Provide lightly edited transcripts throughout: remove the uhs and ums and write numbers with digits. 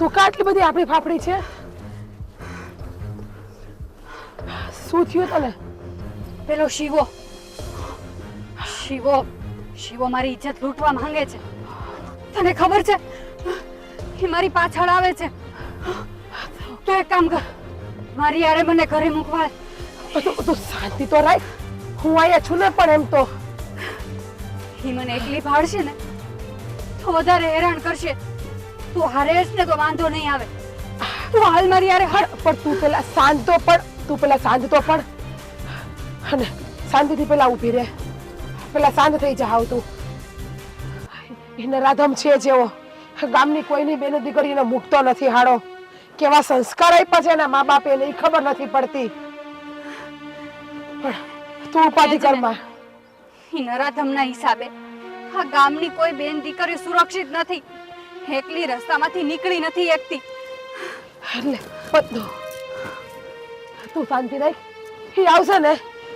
તું કા આટલી બધી આપણી ફાફડી છે? શું થયું તને? પેલો શિવો શિવો શિવો મારી ઇજ્જત લૂંટવા માંગે છે. તને ખબર છે એ મારી પાછળ આવે છે. તો એક કામ કર, મારી યારે મને ઘરે મૂકવા. તું શાંતિ તો રાખ. હું અહીંયા છું ને, પણ એમ તો એ મને એકલી ભાળશે ને તો વધારે હેરાન કરશે. તું હારેશ ને તો વાંધો નહીં આવે. તું હાલ મારી યારે હળ. પણ તું પેલા શાંત તો પડ. તું પેલા શાંત તો પડ અને શાંતિથી પેલા ઊભી રહે. પેલા શાંત થઈ જા. આવ તું. એને રાધમ છે જેવો ગામની કોઈની બેનો દીકરીને મૂકતો નથી. હાડો કેવા સંસ્કાર આપ્યા છે એના મા બાપે એને ઈ ખબર નથી પડતી. પણ તું ઉપાધિ કરમાં. ઈ નરાધમના હિસાબે આ ગામની કોઈ બેન દીકરી સુરક્ષિત નથી. એકલી રસ્તામાંથી નીકળી નથી એકતી. એટલે બધું તું શાંતિ રાખ. એ આવશે ને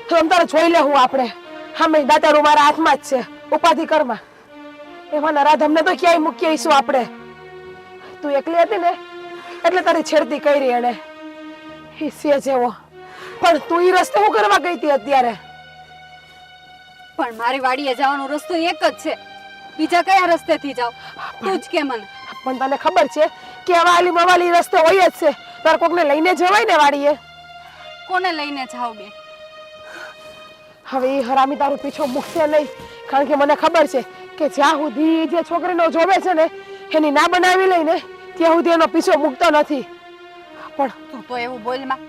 તો આમ તારે જોઈ લે. હું આપણે હા દાતારું મારા હાથમાં જ છે. ઉપાધિ કરમાં. એમાં નરાધમને તો ક્યાંય મૂકી આવીશું આપણે. તું એકલી હતી ને એટલે તારી છેડતી કરી એને. હિસ્સે જેવો. પણ તું ઈ રસ્તે શું કરવા ગઈ હતી અત્યારે? પણ મારી વાડીએ જવાનો રસ્તો એક જ છે. બીજા કયા રસ્તેથી જાવ? તું જ કે મને. પણ તને ખબર છે કે વાલી મવાલી રસ્તો હોય જ છે. તાર કોકને લઈને જવાય ને વાડીએ. કોને લઈને જાવ બે? હવે એ હરામી તારું પીછો મૂકશે નહીં. કારણ કે મને ખબર છે કે જ્યાં સુધી જે છોકરીનો જોવે છે ને એની ના બનાવી લઈને ત્યાં સુધી એનો પીછો મૂકતો નથી. પણ તું તો એવું બોલમાં.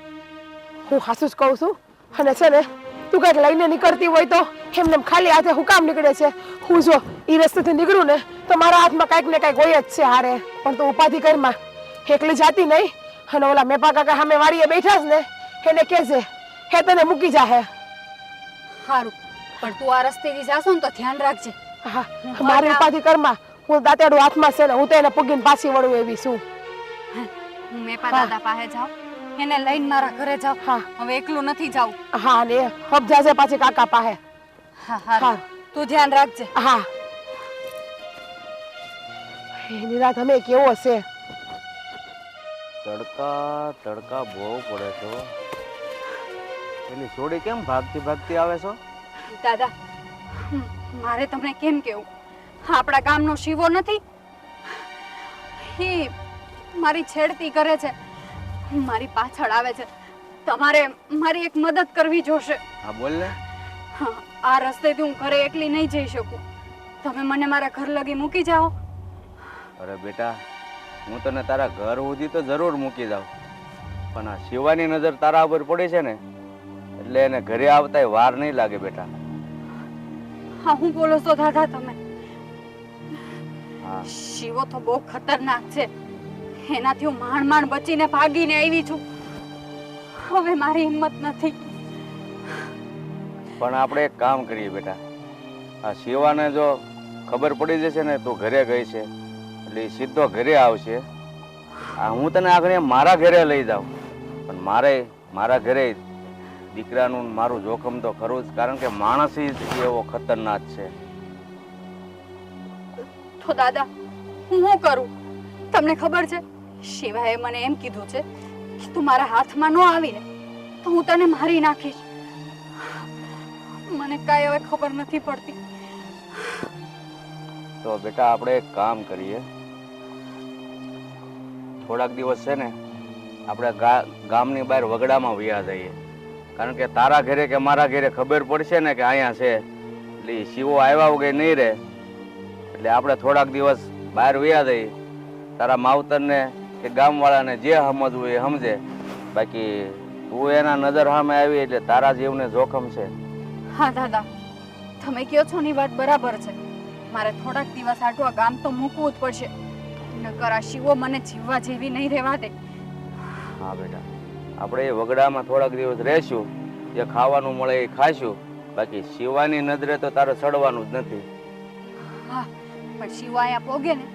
હું હાસું જ કહું છું. અને છે ને તું કંઈક લઈને નીકળતી હોય તો એમને ખાલી હાથે હું કામ નીકળે છે? હું જો એ રસ્તેથી નીકળું ને તો મારા હાથમાં કાંઈક ને કાંઈક હોય જ છે હારે. પણ તું ઉપાધિ કરમાં. એકલી જાતી નહીં. અને ઓલા મેપા કાકા સામે વાડીએ બેઠા છે ને એને કહેજે હે તને મૂકી જાહે. સારું, પણ તું આ રસ્તેથી જાશો ને તો ધ્યાન રાખજે. હા, મારી ઉપાધિ કરમાં. હું દાંતેડું હાથમાં છે ને હું તો એને પૂગીને પાછી વળું એવી છું. હું મેપા દાદા પાસે જાઉં, એને લઈને મારા ઘરે જાઉં. હા હવે એકલું નથી જાવું. હા ને હબ જાજે પાછી કાકા પાસે. હા હા, તું ધ્યાન રાખજે. હા. એની રાત અમે કેવો છે? તડકા તડકા બહુ પડે છે. એની છોડી કેમ ભાગતી ભાગતી આવે છો? દાદા, મારે તમને કેમ કેવું? આપણા ગામનો શિવો નથી, એ મારી છેડતી કરે છે, મારી પાછળ આવે છે. તમારે મારી એક મદદ કરવી જોશે. હા બોલ ને. હા, આ રસ્તેથી હું ઘરે એકલી નહીં જઈ શકું. તમે મને મારા ઘર લગી મૂકી જાઓ. અરે બેટા, હું તને તારા ઘર સુધી તો જરૂર મૂકી જાઉં, પણ આ શિવાની નજર તારા ઉપર પડી છે ને એટલે એને ઘરે આવતા વાર નહીં લાગે બેટા. હા, હું બોલો છો દાદા તમે? હા, શિવો તો બહુ ખતરનાક છે. એનાથી હું માંડ બચીને ભાગીને આવી છું. હવે મારી હિંમત નથી. પણ આપણે એક કામ કરીએ બેટા. આ શિવાને જો ખબર પડી જશે ને તું ઘરે ગઈ છે એટલે એ સીધો ઘરે આવશે. આ હું તને આગળ મારા ઘરે લઈ જાઉં, પણ મારા ઘરે દીકરાનું મારું જોખમ તો ખરું જ, કારણ કે માણસ જ એવો ખતરનાક છે. તો દાદા, હું શું કરું? તમને ખબર છે શિવાએ મને એમ કીધું છે કે તું મારા હાથમાં ન આવીને તો હું તને મારી નાખીશ. મને કાંઈ હવે ખબર નથી પડતી. તો બેટા આપણે એક કામ કરીએ. થોડાક દિવસ છે ને આપણે ગામની બહાર વગડામાં વયા જઈએ, કારણ કે તારા ઘરે કે મારા ઘરે ખબર પડશે ને કે અહીંયા છે એટલે શિવો આવ્યા વગર નહીં રહે. એટલે આપણે થોડાક દિવસ બહાર વયા જઈએ. તારા માવતરને કે ગામવાળાને જે સમજવું એ સમજે. બાકી તું એના નજર સામે આવી એટલે તારા જીવને જોખમ છે. હા દાદા, તમે કહો છો ની વાત બરાબર છે. મારે થોડાક દિવસ આટલું આ ગામ તો મૂકવું જ પડશે, નકર આ શિવો મને જીવવા જેવી નહીં રહેવા દે. હા બેટા, આપણે એ વગડામાં થોડાક દિવસ રહેશું. જે ખાવાનું મળે એ ખાઈશું. બાકી શિવાની નજરે તો તારે ચડવાનું જ નથી. હા, પણ શિવો અહીંયા પોગે ને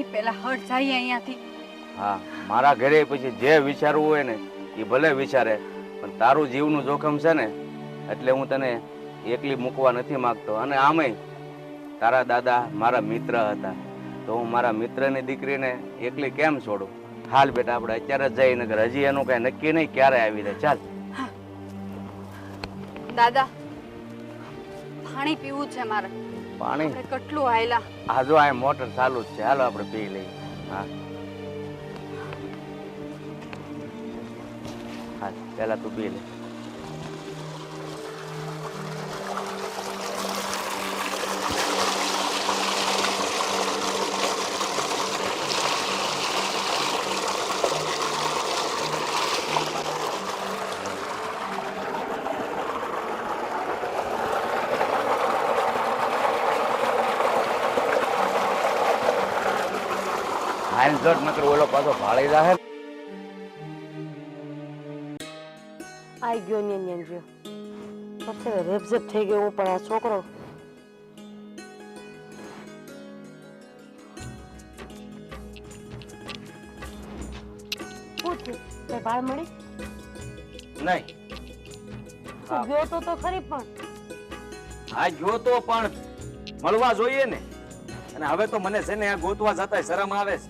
એ પેલા હટ જાય અહીંયાથી. હા, મારા ઘરે પછી જે વિચારવું હોય ને એ ભલે વિચારે, પણ તારું જીવનું જોખમ છે ને એટલે હું તને એકલી મૂકવા નથી માંગતો. અને આમેય તારા દાદા મારા મિત્ર હતા, તો હું મારા મિત્રની દીકરીને એકલી કેમ છોડું? હાલ બેટા આપણે અત્યારે જ જઈ નગર હજી એનું કઈ નક્કી નહીં ક્યારે આવી જાય. ચાલ દાદા પાણી પીવું છે મારે. પાણી આપણે કેટલું હાયલા. આ જો આ મોટર ચાલુ જ છે, હાલો આપણે પી લઈએ. હા હા પેલા તું પી લે. હાલ જટ નકર ઓલો પાછો ભાળી જાહે. આઈ ગયો ને ને ગયો પછી રેપઝેપ થઈ ગયો. હું પણ આ છોકરો પૂછ તે ભાળ મળી નહીં તું ગયો તો ખરી પણ આ ગયો તો પણ મળવા જોઈએ ને. અને હવે તો મને છે ને આ ગોતવા જતા શરમ આવે છે.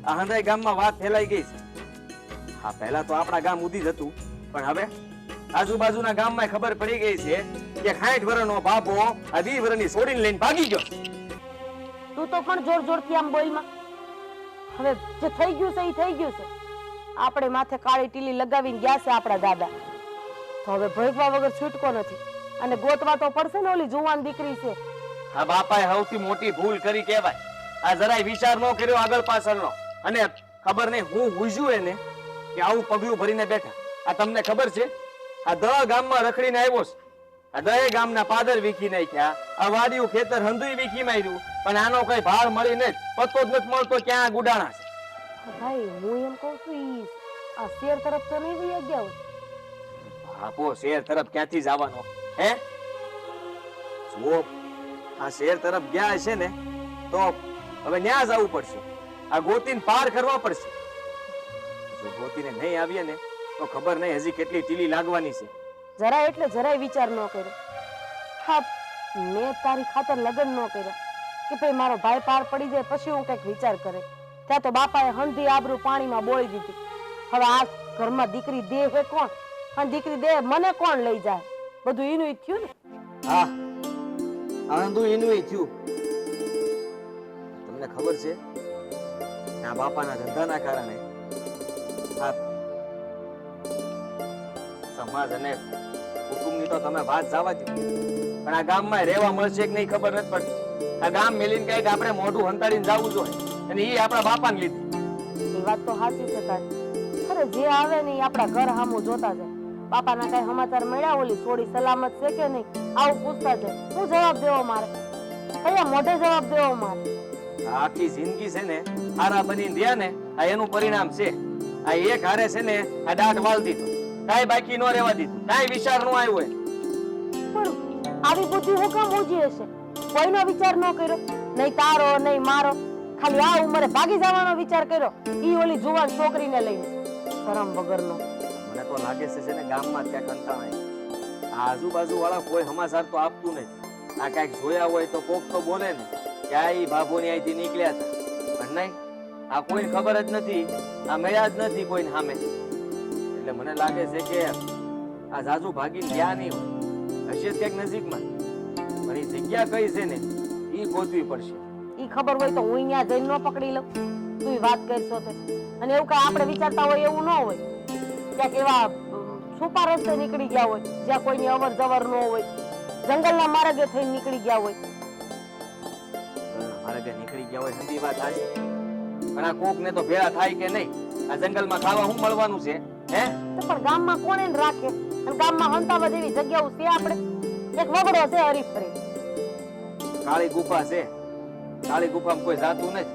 આ હંધાઈ ગામમાં વાત ફેલાઈ ગઈ છે. હા પહેલા તો આપણા ગામ ઉધી જ હતું, પણ હવે આજુબાજુના ગામમાં ખબર પડી ગઈ છે કે 60 વર્ષનો બાપો આ 20 વર્ષની છોડીને લઈને ભાગી ગયો. તું તો પણ જોર જોરથી આમ બોલમાં. હવે જે થઈ ગયું છે એ થઈ ગયું છે. આપણે માથે કાળી ટીલી લગાવીને ગયા છે આપણા દાદા, તો હવે ભોગવા વગર છૂટકો નથી. અને ગોતવા તો પડશે ને. ઓલી જુવાન દીકરી છે. આ બાપાએ સૌથી મોટી ભૂલ કરી કહેવાય. આ જરાય વિચાર ન કર્યો આગળ પાછળનો. અને ખબર નહીં હું હુજ્યું એને કે આવું પગલું ભરીને બેઠા. આ તમને ખબર છે આ દ ગામમાં રખડીને આવ્યો છે. આ દહે ગામના પાદર વીખી નાખ્યા, આ વાડિયું ખેતર હંધુય વીખી માર્યું, પણ આનો કઈ ભાર મળીને જ પત્તો જ નથી મળતો ક્યાં ગુડાણા છે. ભાઈ હું એમ કહું છું ઈ આ શેર તરફ તો નહીં વહી ગયા હોય. બાપો શેર તરફ ક્યાંથી જવાનો હે? જો આ શેર તરફ ગયા છે ને તો હવે ન્યા જવું પડશે. આ ગોતીને પાર કરવા પડશે. જો ગોતીને નહીં આવીએ ને તો ખબર નહીં હજી કેટલી ટીલી લાગવાની છે. જરા એટલે જરાય વિચાર ન કર્યો. હા મેં તારી ખાતર લગ્ન ન કર્યા કે ભાઈ મારો ભાઈ પાર પડી જાય પછી હું કઈક વિચાર કરે. ત્યાં તો બાપાએ હંધી આબરૂ પાણીમાં બોળી દીધી. હવે આ ઘરમાં દીકરી દે હે કોણ? અને દીકરી દે મને કોણ લઈ જાય? બધું એનું થયું ને. હા આનંદુ એનું થયું. તમને ખબર છે આ બાપાના ધંધાના કારણે આ સમાજ અને કુટુંબની તો તમે વાત જવા દો, પણ આ ગામમાં રહેવા મળશે કે નહીં ખબર નથી પડતી. આ ગામ મેલીને કઈક આપણે મોઢું હંતાડીને જવું જોઈએ, અને એ આપણા બાપાને લીધે. એ વાત તો સાચી છે તારી. અરે જે આવે ને એ આપણા ઘર સામું જોતા જાય. બાપાના કઈ સમાચાર મળ્યા? ઓલી છોડી સલામત છે કે નહીં આવું પૂછતા જાય. શું જવાબ દેવો મારે? કયા મોઢે જવાબ દેવો મારે? આખી જિંદગી છે ને હારા બનીને રહ્યા ને આ એનું પરિણામ છે. આ એક હારે છે ને આ દાઢ વાળ દીધો, કાંઈ બાકી ન રહેવા દીધું, કાંઈ વિચાર ન આવ્યો હોય. પણ આવી બુદ્ધિ હું કામ ઓછી હશે? કોઈનો વિચાર ન કર્યો, નહીં તારો નહીં મારો. ખાલી આ ઉંમરે ભાગી જવાનો વિચાર કર્યો, ઈ ઓલી જુવાન છોકરીને લઈને. શરમ વગરનો. મને તો લાગે છે ને ગામમાં ક્યાંક અંતાણાય. આ આજુબાજુ વાળા કોઈ સમાચાર તો આપતું નહીં. આ ક્યાંક જોયા હોય તો કોક તો બોલે ને કે આ ઈ ભાભોની અહીંથી નીકળ્યા હતા, પણ નહીં આ કોઈને ખબર જ નથી, આ મળ્યા જ નથી કોઈને સામે. એટલે મને લાગે છે કે આ જાજુ ભાગીને ગયા નહીં હોય, હશે ક્યાંક નજીકમાં. પણ એ જગ્યા કઈ છે ને ઈ ગોતવી પડશે. ઈ ખબર હોય તો હું અહીંયા જઈને ન પકડી લઉં. તું વાત કરશો તે. અને એવું કઈ આપણે વિચારતા હોય એવું ન હોય. ક્યાંક એવા છુપા રસ્તે નીકળી ગયા હોય જ્યાં કોઈની અવર જવર ન હોય, જંગલના માર્ગે થઈને નીકળી ગયા હોય. માર્ગે નીકળી ગયા હોય હંધી વાત સાચી, પણ આ કોક ને તો ભેળા થાય કે નહીં? આ જંગલમાં ખાવા શું મળવાનું છે હે? તો પણ ગામમાં કોણ એને રાખે? અને ગામમાં હંતાવા જેવી જગ્યાઓ છે આપણે? એક વગડો છે હરીફરી. કાળી ગુફા છે, કાળી ગુફામાં કોઈ જાતું નથી,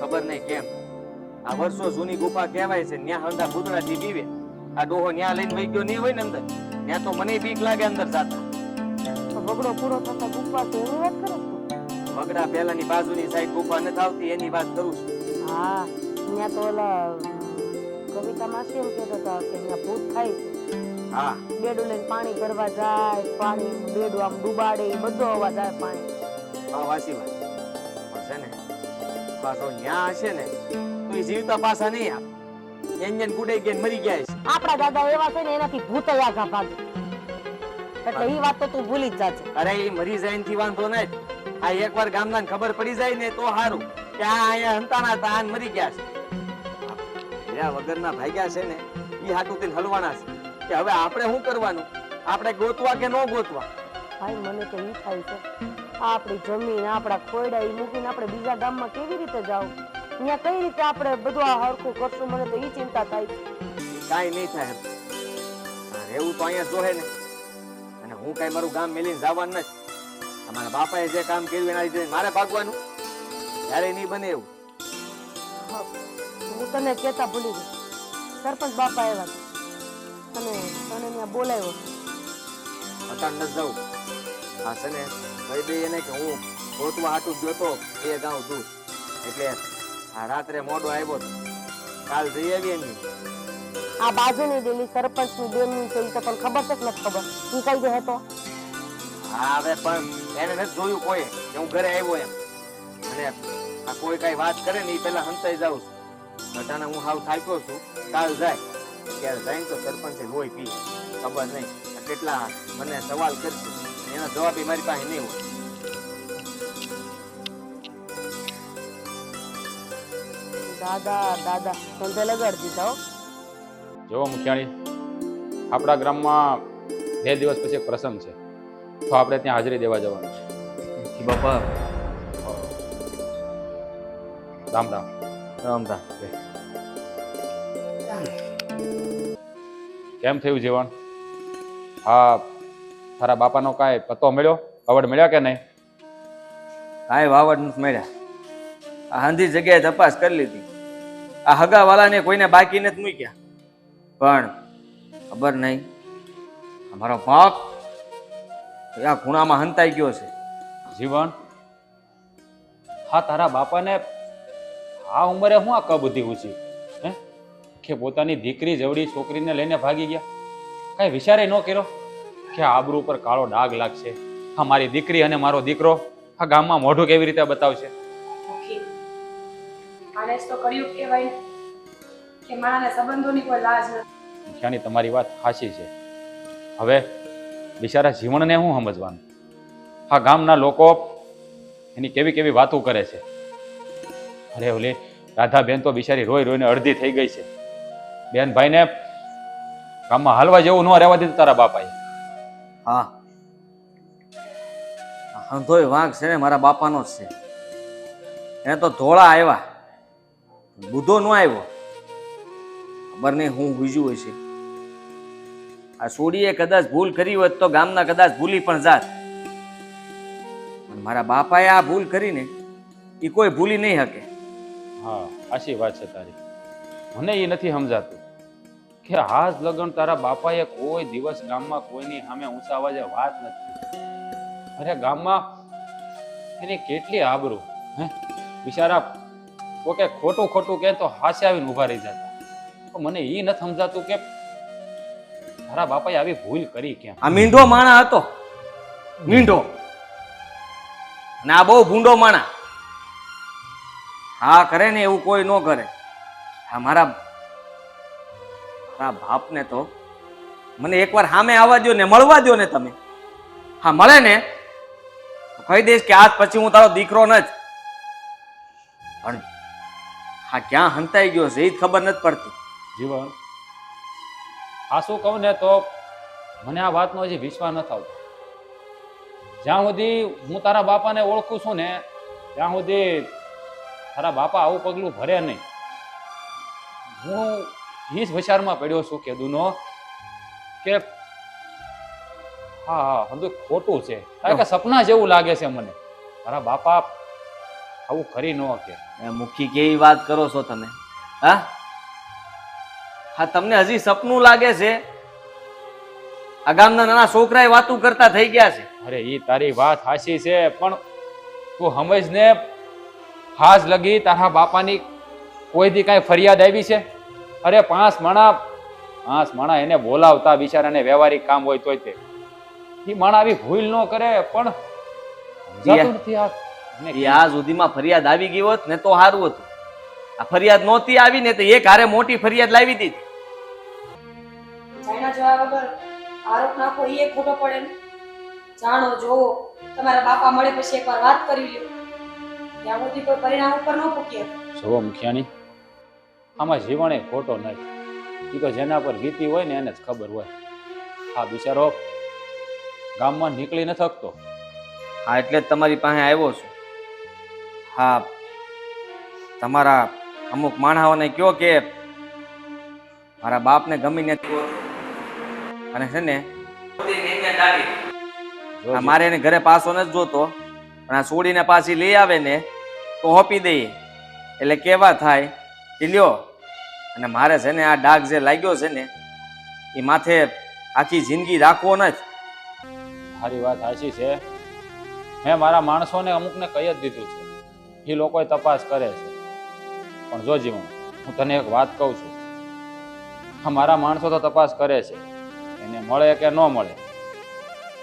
ખબર નહીં કેમ. આ વર્ષો જૂની ગુફા કહેવાય છે. ન્યા હંધા ભૂતળાથી પીવે. આ ડોહો ન્યા લઈને વહી ગયો નહીં હોય ને અંદર, ત્યાં તો મને બીક લાગે અંદર જાતા. તો વગડો પૂરો થતા ગુફા છે એની વાત કરે છે? વગડા પહેલાની બાજુની સાઈડ ગુફા નથી આવતી એની વાત કરું છું. હા ત્યાં તો ઓલા કવિતા માસી એમ કહેતા હતા કે ત્યાં ભૂત થાય છે. હા બેડું લઈને પાણી ભરવા જાય, પાણી બેડું આમ ડુબાડે, બધો અવાજ આવે પાણી. હા વાસી વાત. પણ છે ને પાછો ન્યા હશે ને તો એ જીવતા પાછા નહીં આવે. એન્જિન કુડાઈ ગયા ને મરી ગયા છે. આપણા દાદા એવા છે ને એનાથી ભૂત આગા ભાગે એટલે ઈ વાત તો તું ભૂલી જ જાજે. અરે એ મરી જાય થી વાંધો નહીં. આ એકવાર ગામના ખબર પડી જાય ને તો સારું કે આ અહીંયા હંતાણા હતા આ મરી ગયા છે. એના વગરના ભાગ્યા છે ને ઈ હાટું થઈને હલવાના છે કે હવે આપણે શું કરવાનું? આપણે ગોતવા કે ન ગોતવા? ભાઈ મને તો ઈ થાય છે આ આપણી જમીન આપણા ખોયડા ઈ મૂકીને આપણે બીજા ગામમાં કેવી રીતે જાવ? ત્યાં કઈ રીતે આપણે બધું આ હરખું કરશું? મને તો ઈ ચિંતા થાય છે. કાંઈ નહીં થાય. રહેવું તો અહીંયા જોહે ને. અને હું કાંઈ મારું ગામ મેલીને જવાનું નથી. અમારા બાપાએ જે કામ કર્યું એના લીધે મારે ભાગવાનું ત્યારે નહીં બને એવું. હા, હું તને કહેતા ભૂલી ગઈ. સરપંચ બાપા આવ્યા હતા અને તને ત્યાં બોલાવ્યો. અત્યારે નથી જવું. હા છે ને કહી દઈએ એને કે હું ગોતવા હાટું ગયો તો એ ગાઉં દૂર એટલે આ રાત્રે મોડો આવ્યો તો કાલ જઈ આવીએ ને. આ બાજુની ડેલી સરપંચની બેનની છે ઈ તો તને ખબર છે કે નથી ખબર? ઈ કઈ દે હતો હા હવે પણ એને નથી જોયું કોઈ કે હું ઘરે આવ્યો એમ. અને આ કોઈ કઈ વાત કરે ને એ પેલા હંતાઈ જાઉં છું. અટાણે હું હાવ થાક્યો છું. કાલ જાય ત્યારે જાય તો સરપંચે લોહી પી ખબર નહીં આ કેટલા મને સવાલ કરશે એનો જવાબ ય મારી પાસે નહીં હોય. દાદા દાદા ધંધે લગાડી દીધા હો. જો મુખિયાણી, આપણા ગામમાં 2 દિવસ પછી એક પ્રસંગ છે, તો આપણે ત્યાં હાજરી દેવા જવાનું છે. બાપા રામ રામ. રામ રામ. કેમ થયું જીવન? હા, તારા બાપાનો કાંઈ પત્તો મળ્યો? કવડ મળ્યા કે નહીં? કાંઈ વાવડ નથી મળ્યા. આ હાંધી જગ્યાએ તપાસ કરી લીધી. આ હગાવાલાને કોઈને બાકી નથી મૂક્યા. પણ ખબર નહીં અમારો બાપ આ ખૂણામાં હંતાઈ ગયો છે. જીવન, હા તારા બાપાને આ ઉંમરે શું આ કબુદ્ધિ ઊંચી હે કે પોતાની દીકરી જવડી છોકરીને લઈને ભાગી ગયા? કાંઈ વિચારે ન કર્યો કે આબરૂ ઉપર કાળો ડાઘ લાગશે? હા, મારી દીકરી અને મારો દીકરો આ ગામમાં મોઢું કેવી રીતે બતાવશે? આને જ તો કર્યું કહેવાય ને કે મારાને સંબંધોની કોઈ લાજ નથી. મુખિયાની તમારી વાત સાચી છે. હવે બિચારા જીવનને શું સમજવાનું? આ ગામના લોકો એની કેવી કેવી વાતો કરે છે. અરે ઓલી રાધાબેન તો બિચારી રોઈ રોઈને અડધી થઈ ગઈ છે. બેન ભાઈને ગામમાં હાલવા જેવું ન રહેવા દીધું તારા બાપાએ. હા, હંધોય વાંક છે ને મારા બાપાનો જ છે. એને તો ધોળા આવ્યા, બુધો ન આવ્યો. ખબર નહીં હું બીજું હોય છે. આ સોડીએ કદાચ ભૂલ કરી હોત તો ગામના કદાચ ભૂલી પણ જાત. મારા બાપાએ આ ભૂલ કરીને એ કોઈ ભૂલી નહીં શકે. હા, આશી વાત છે તારી. મને એ નથી સમજાતું કે આજ લગન તારા બાપાએ કોઈ દિવસ ગામમાં કોઈની સામે ઊંચા અવાજે વાત નથી. અરે ગામમાં એની કેટલી આબરૂ હે બિચારા કોકે ખોટું ખોટું કહે તો હાસે આવીને ઊભા રહી જતા. તો મને એ નથી સમજાતું કે તારા બાપાએ આવી ભૂલ કરી ક્યાં? આ મીંઢો માણા હતો, મીંઢો. અને આ બહુ ભૂંડો માણા. હા કરે ને એવું કોઈ ન કરે. હા મારા બાપને તો મને એકવાર સામે આવવા દો ને મળવા દો ને તમે. હા મળે ને કહી દઈશ કે આજ પછી હું તારો દીકરો નથી. પણ હા ક્યાં હંતાઈ ગયો છે એ જ ખબર નથી પડતી. જીવન, આ શું કહું ને તો મને આ વાતનો હજી વિશ્વાસ નથી આવતો. જ્યાં સુધી હું તારા બાપાને ઓળખું છું ને ત્યાં સુધી તારા બાપા આવું પગલું ભરે નહીં. હું એ જ વિચારમાં પડ્યો છું કે દુનો કે હા હા બધું ખોટું છે. કારણ કે સપના જેવું લાગે છે મને. તારા બાપા આવું કરી ન કે. મુખી કેવી વાત કરો છો તમે? હા હા, તમને હજી સપનું લાગે છે? આ ગામના નાના છોકરાએ વાતું કરતા થઈ ગયા છે. અરે એ તારી વાત હાચી છે, પણ તું સમજ ને હાજ લગી તારા બાપાની કોઈ દી કાંઈ ફરિયાદ આવી છે? અરે પાંચ માણા એને બોલાવતા બિચારાને વ્યવહારિક કામ હોય તોય તે એ માણા આવી ભૂલ ન કરે. પણ સમજાતું નથી આ. એ આ સુધીમાં ફરિયાદ આવી ગઈ હોત ને તો સારું હતું. આ ફરિયાદ નહોતી આવી ને તો એક હારે મોટી ફરિયાદ લાવી દીધી. જાણ્યા જોયા વગર આરોપ નાખો એ ખોટો પડે ને. જાણો જોવો તમારા બાપા મળે પછી એકવાર વાત કરી લ્યો. ત્યાં સુધી કોઈ પરિણામ ઉપર ન પૂકીએ. જુઓ મુખિયાની, આમાં જીવન એ ખોટો નથી. એ તો જેના પર વીતી હોય ને એને જ ખબર હોય. આ બિચારો ગામમાં નીકળી ન શકતો. હા, એટલે જ તમારી પાસે આવ્યો છું. હા, તમારા અમુક માણસોને કયો કે મારા બાપને ગમીને અને છે ને આ મારે એને ઘરે પાછો નથી જોતો, પણ આ છોડીને પાછી લઈ આવે ને તો હોપી દઈએ એટલે કેવા થાય કે લ્યો. અને મારે છે ને આ ડાઘ જે લાગ્યો છે ને એ માથે આખી જિંદગી રાખવો નથી. મારી વાત સાચી છે. મેં મારા માણસોને અમુકને કહી જ દીધું છે. એ લોકોએ તપાસ કરે છે. પણ જો જીવન, હું તને એક વાત કહું છું. આ મારા માણસો તો તપાસ કરે છે, એને મળે કે ન મળે,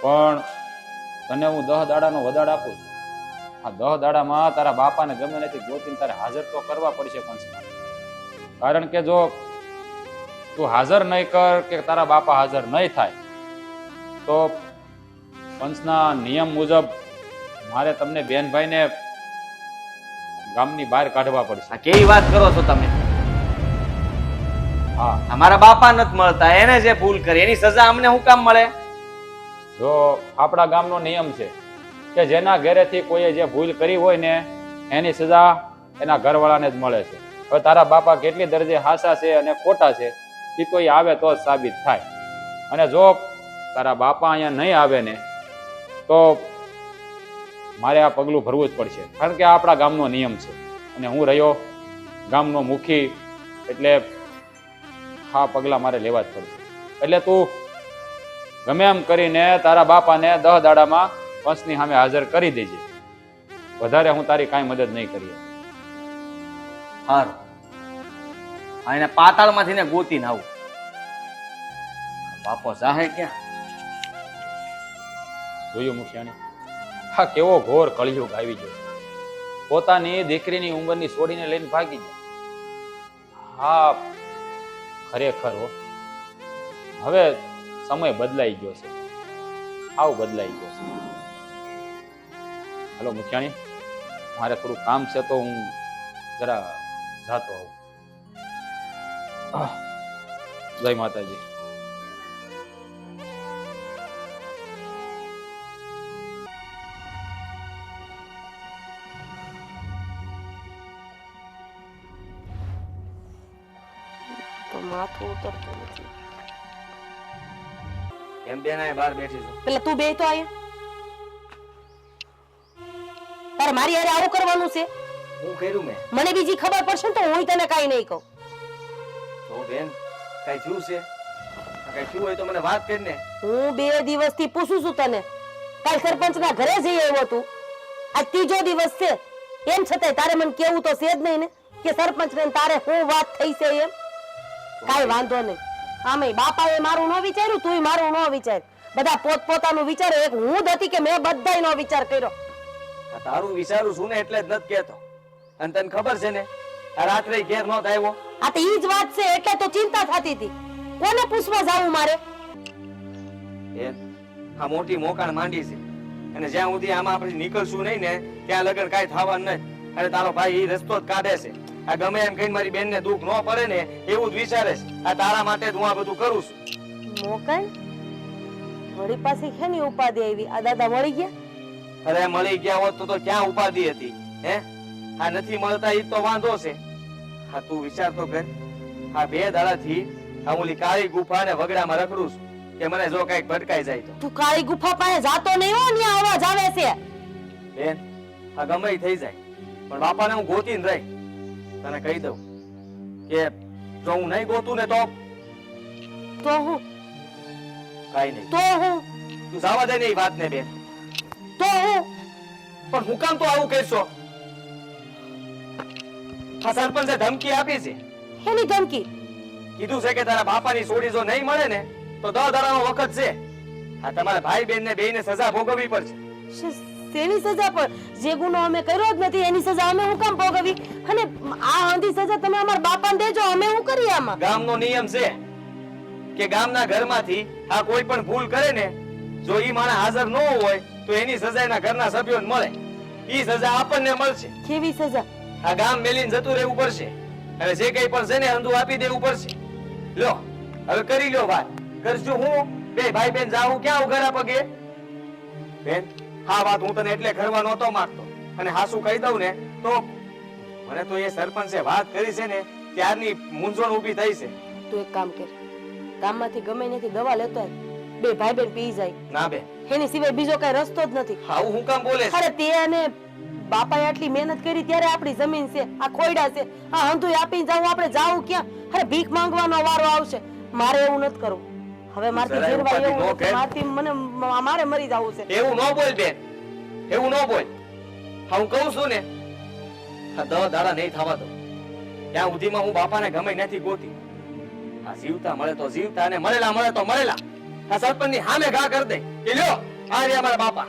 પણ તને હું 10 દાડાનો વદાડ આપું છું. આ 10 દાડામાં તારા બાપાને ગમે નથી ગોતીને તારે હાજર તો કરવા પડશે પંચમાં. કારણ કે જો તું હાજર નહીં કર કે તારા બાપા હાજર નહીં થાય તો પંચના નિયમ મુજબ મારે તમને બેનભાઈને ગામની બહાર કાઢવા પડશે. આ કેવી વાત કરો છો તમે? હા, અમારા બાપા નથી મળતા, એને જે ભૂલ કરી એની સજા અમને શું કામ મળે? જો આપણા ગામનો નિયમ છે કે જેના ઘરેથી કોઈએ જે ભૂલ કરી હોય ને એની સજા એના ઘરવાળાને જ મળે છે. હવે તારા બાપા કેટલી દરજે હાસા છે અને ખોટા છે એ તો એ આવે તો જ સાબિત થાય. અને જો તારા બાપા અહીંયા નહીં આવે ને તો મારે આ પગલું ભરવું જ પડશે. કારણ કે આ આપણા ગામનો નિયમ છે અને હું રહ્યો ગામનો મુખી, એટલે આ પગલાં મારે લેવા જ પડશે. એટલે તું ગમે એમ કરીને તારા બાપાને 10 દાડામાં પંચની સામે હાજર કરી દેજે. વધારે હું તારી કાંઈ મદદ નહીં કરી. હારું, આ એને પાતાળમાંથી ને ગોતીને આવું. બાપો જાહે ક્યાં? જોયું મુખિયાને? હા, કેવો ઘોર કળિયુગ આવી ગયો. પોતાની દીકરીની ઉંમરની છોડીને લઈને ભાગી ગયા. હા, ખરેખર હો. હવે સમય બદલાઈ ગયો છે, આવું બદલાઈ ગયો છે. હાલો મુખિયાણી, મારે થોડું કામ છે તો હું જરા જાતો આવું. જય માતાજી. તો માથું ઉતરતું નથી. એમ બેન આ બહાર બેઠી છું. પેલા તું બે તો આયા. તારે મારી હારે આવું કરવાનું છે? હું કર્યું મેં? મને બીજી ખબર પડશે ને તો હું તને કાઈ નહીં કહું. તો બેન કઈ થયું છે? કઈ થયું હોય તો મને વાત કરી ને. હું 2 દિવસથી પૂછું છું તને. કાલ સરપંચના ઘરે જઈ આવ્યો તું, આજ 3જો દિવસ છે. એમ છતાંય તારે મને કેવું તો છે જ નહીં ને કે સરપંચને તારે શું વાત થઈ છે એમ. કાઈ વાંધો નહીં. આમે બાપાએ મારું ન વિચાર્યું, તુંય મારું ન વિચાર. બધા પોતપોતાનું વિચારે. એક હું જ હતી કે મેં બધાયનો વિચાર કર્યો. આ તારું વિચારું છું ને એટલે જ નથી કહેતો. અને તને ખબર છે ને આ રાત્રે ઘેર નહોતો આવ્યો. આ તો ઈ જ વાત છે એટલે તો ચિંતા થતી હતી. કોને પૂછવા જાવું મારે? બેન આ મોટી મોકાણ માંડી છે અને જ્યાં સુધી આમાં આપણે નીકળશું નહીં ને ત્યાં લગન કાંઈ થવાનું નથી. અને તારો ભાઈ એ રસ્તો જ કાઢે છે. આ ગમે એમ કહીને મારી બેનને દુઃખ ન પડે ને એવું જ વિચારે છે. આ તારા માટે જ હું આ બધું કરું છું. મોકલ વળી પાસે ખેની ઉપાધિ આવી? આ દાદા મળી ગયા? અરે મળી ગયા હોત તો ક્યાં ઉપાધિ હતી? હે, આ નથી મળતા એ તો વાંધો છે. હા તું વિચાર તો કર. આ 2 દાડાથી આ ઓલી કાળી ગુફા ને વગડામાં રખડું છું કે મને જો કઈક ભટકાઈ જાય તો. તું કાળી ગુફા પાસે જાતો નહીં હો, ન્યા અવાજ આવે છે. બેન આ ગમે ઈ થઈ જાય પણ બાપાને હું ગોતીને રહી. તને કહી દઉં કે જો હું નહીં ગોતું ને તો હું કાઈ નહીં. તો હું તું જવા દે ને એ વાત ને બેન. તો હું પણ હું કામ તો આવું કહેશો? આ સરપંચે ધમકી આપી છે. એની ધમકી? કીધું છે કે તારા બાપાની સોડી જો નહીં મળે ને તો 10 દાડાનો વખત છે. આ તમારા ભાઈ બેન ને બેયને સજા ભોગવવી પડશે. શેની સજા પણ જે ગુનો અમે કર્યો જ નથી એની સજા અમે હું કામ ભોગવી? અને આ આંધી સજા તમે અમારા બાપાને દેજો, અમે શું કરીએ આમાં? ગામનો નિયમ છે કે ગામના ઘરમાંથી આ કોઈ પણ ભૂલ કરે ને, જો ઈ માણસ હાજર ન હોય તો એની સજા એના ઘરના સભ્યોને મળે. ઈ સજા આપણને મળશે. કેવી સજા? આ ગામ મેલીને જતું રહેવું પડશે અને જે કઈ પણ છે ને અંધું આપી દેવું પડશે. લ્યો હવે કરી લ્યો વાત. કરજો હું બે ભાઈ બેન જાવું ક્યાં ઉઘાડા પગે? બેન હા વાત હું તને એટલે કરવા નહોતો માંગતો, અને હાસુ કહી દઉં ને તો મને તો એ સરપંચે વાત કરી છે ને ત્યારની મૂંઝવણ ઊભી થઈ છે. તું એક કામ કર, ગામમાંથી ગમે ત્યાંથી દવા લેતો આય, બે ભાઈ બેન પી જાય. ના બે, એની સિવાય બીજો કઈ રસ્તો જ નથી. આવું હું કામ બોલે છે? અરે તે અને બાપાએ આટલી મહેનત કરી ત્યારે આપણી જમીન છે, આ ખોયડા છે, આ હંધુય આપીને જાવું, આપણે જાવું ક્યાં? અરે ભીખ માંગવાનો વારો આવશે. મારે એવું નથી કરવું. હવે મારથી જરાય જીરવાય એવું ઉપાધિ ન નથી. કર. મારથી મારે મરી જવું છે. એવું ન બોલ બેન, એવું ન બોલ. હા હું કહું છું ને, આ 10 દાડા નહીં થવા દો ત્યાં સુધીમાં હું બાપાને ગમે નથી ગોતી. આ જીવતા મળે તો જીવતા અને મરેલા મળે તો મરેલા. આ સરપંચની સામે ઘા કરી દે કે લ્યો આ રહ્યા મારા બાપા.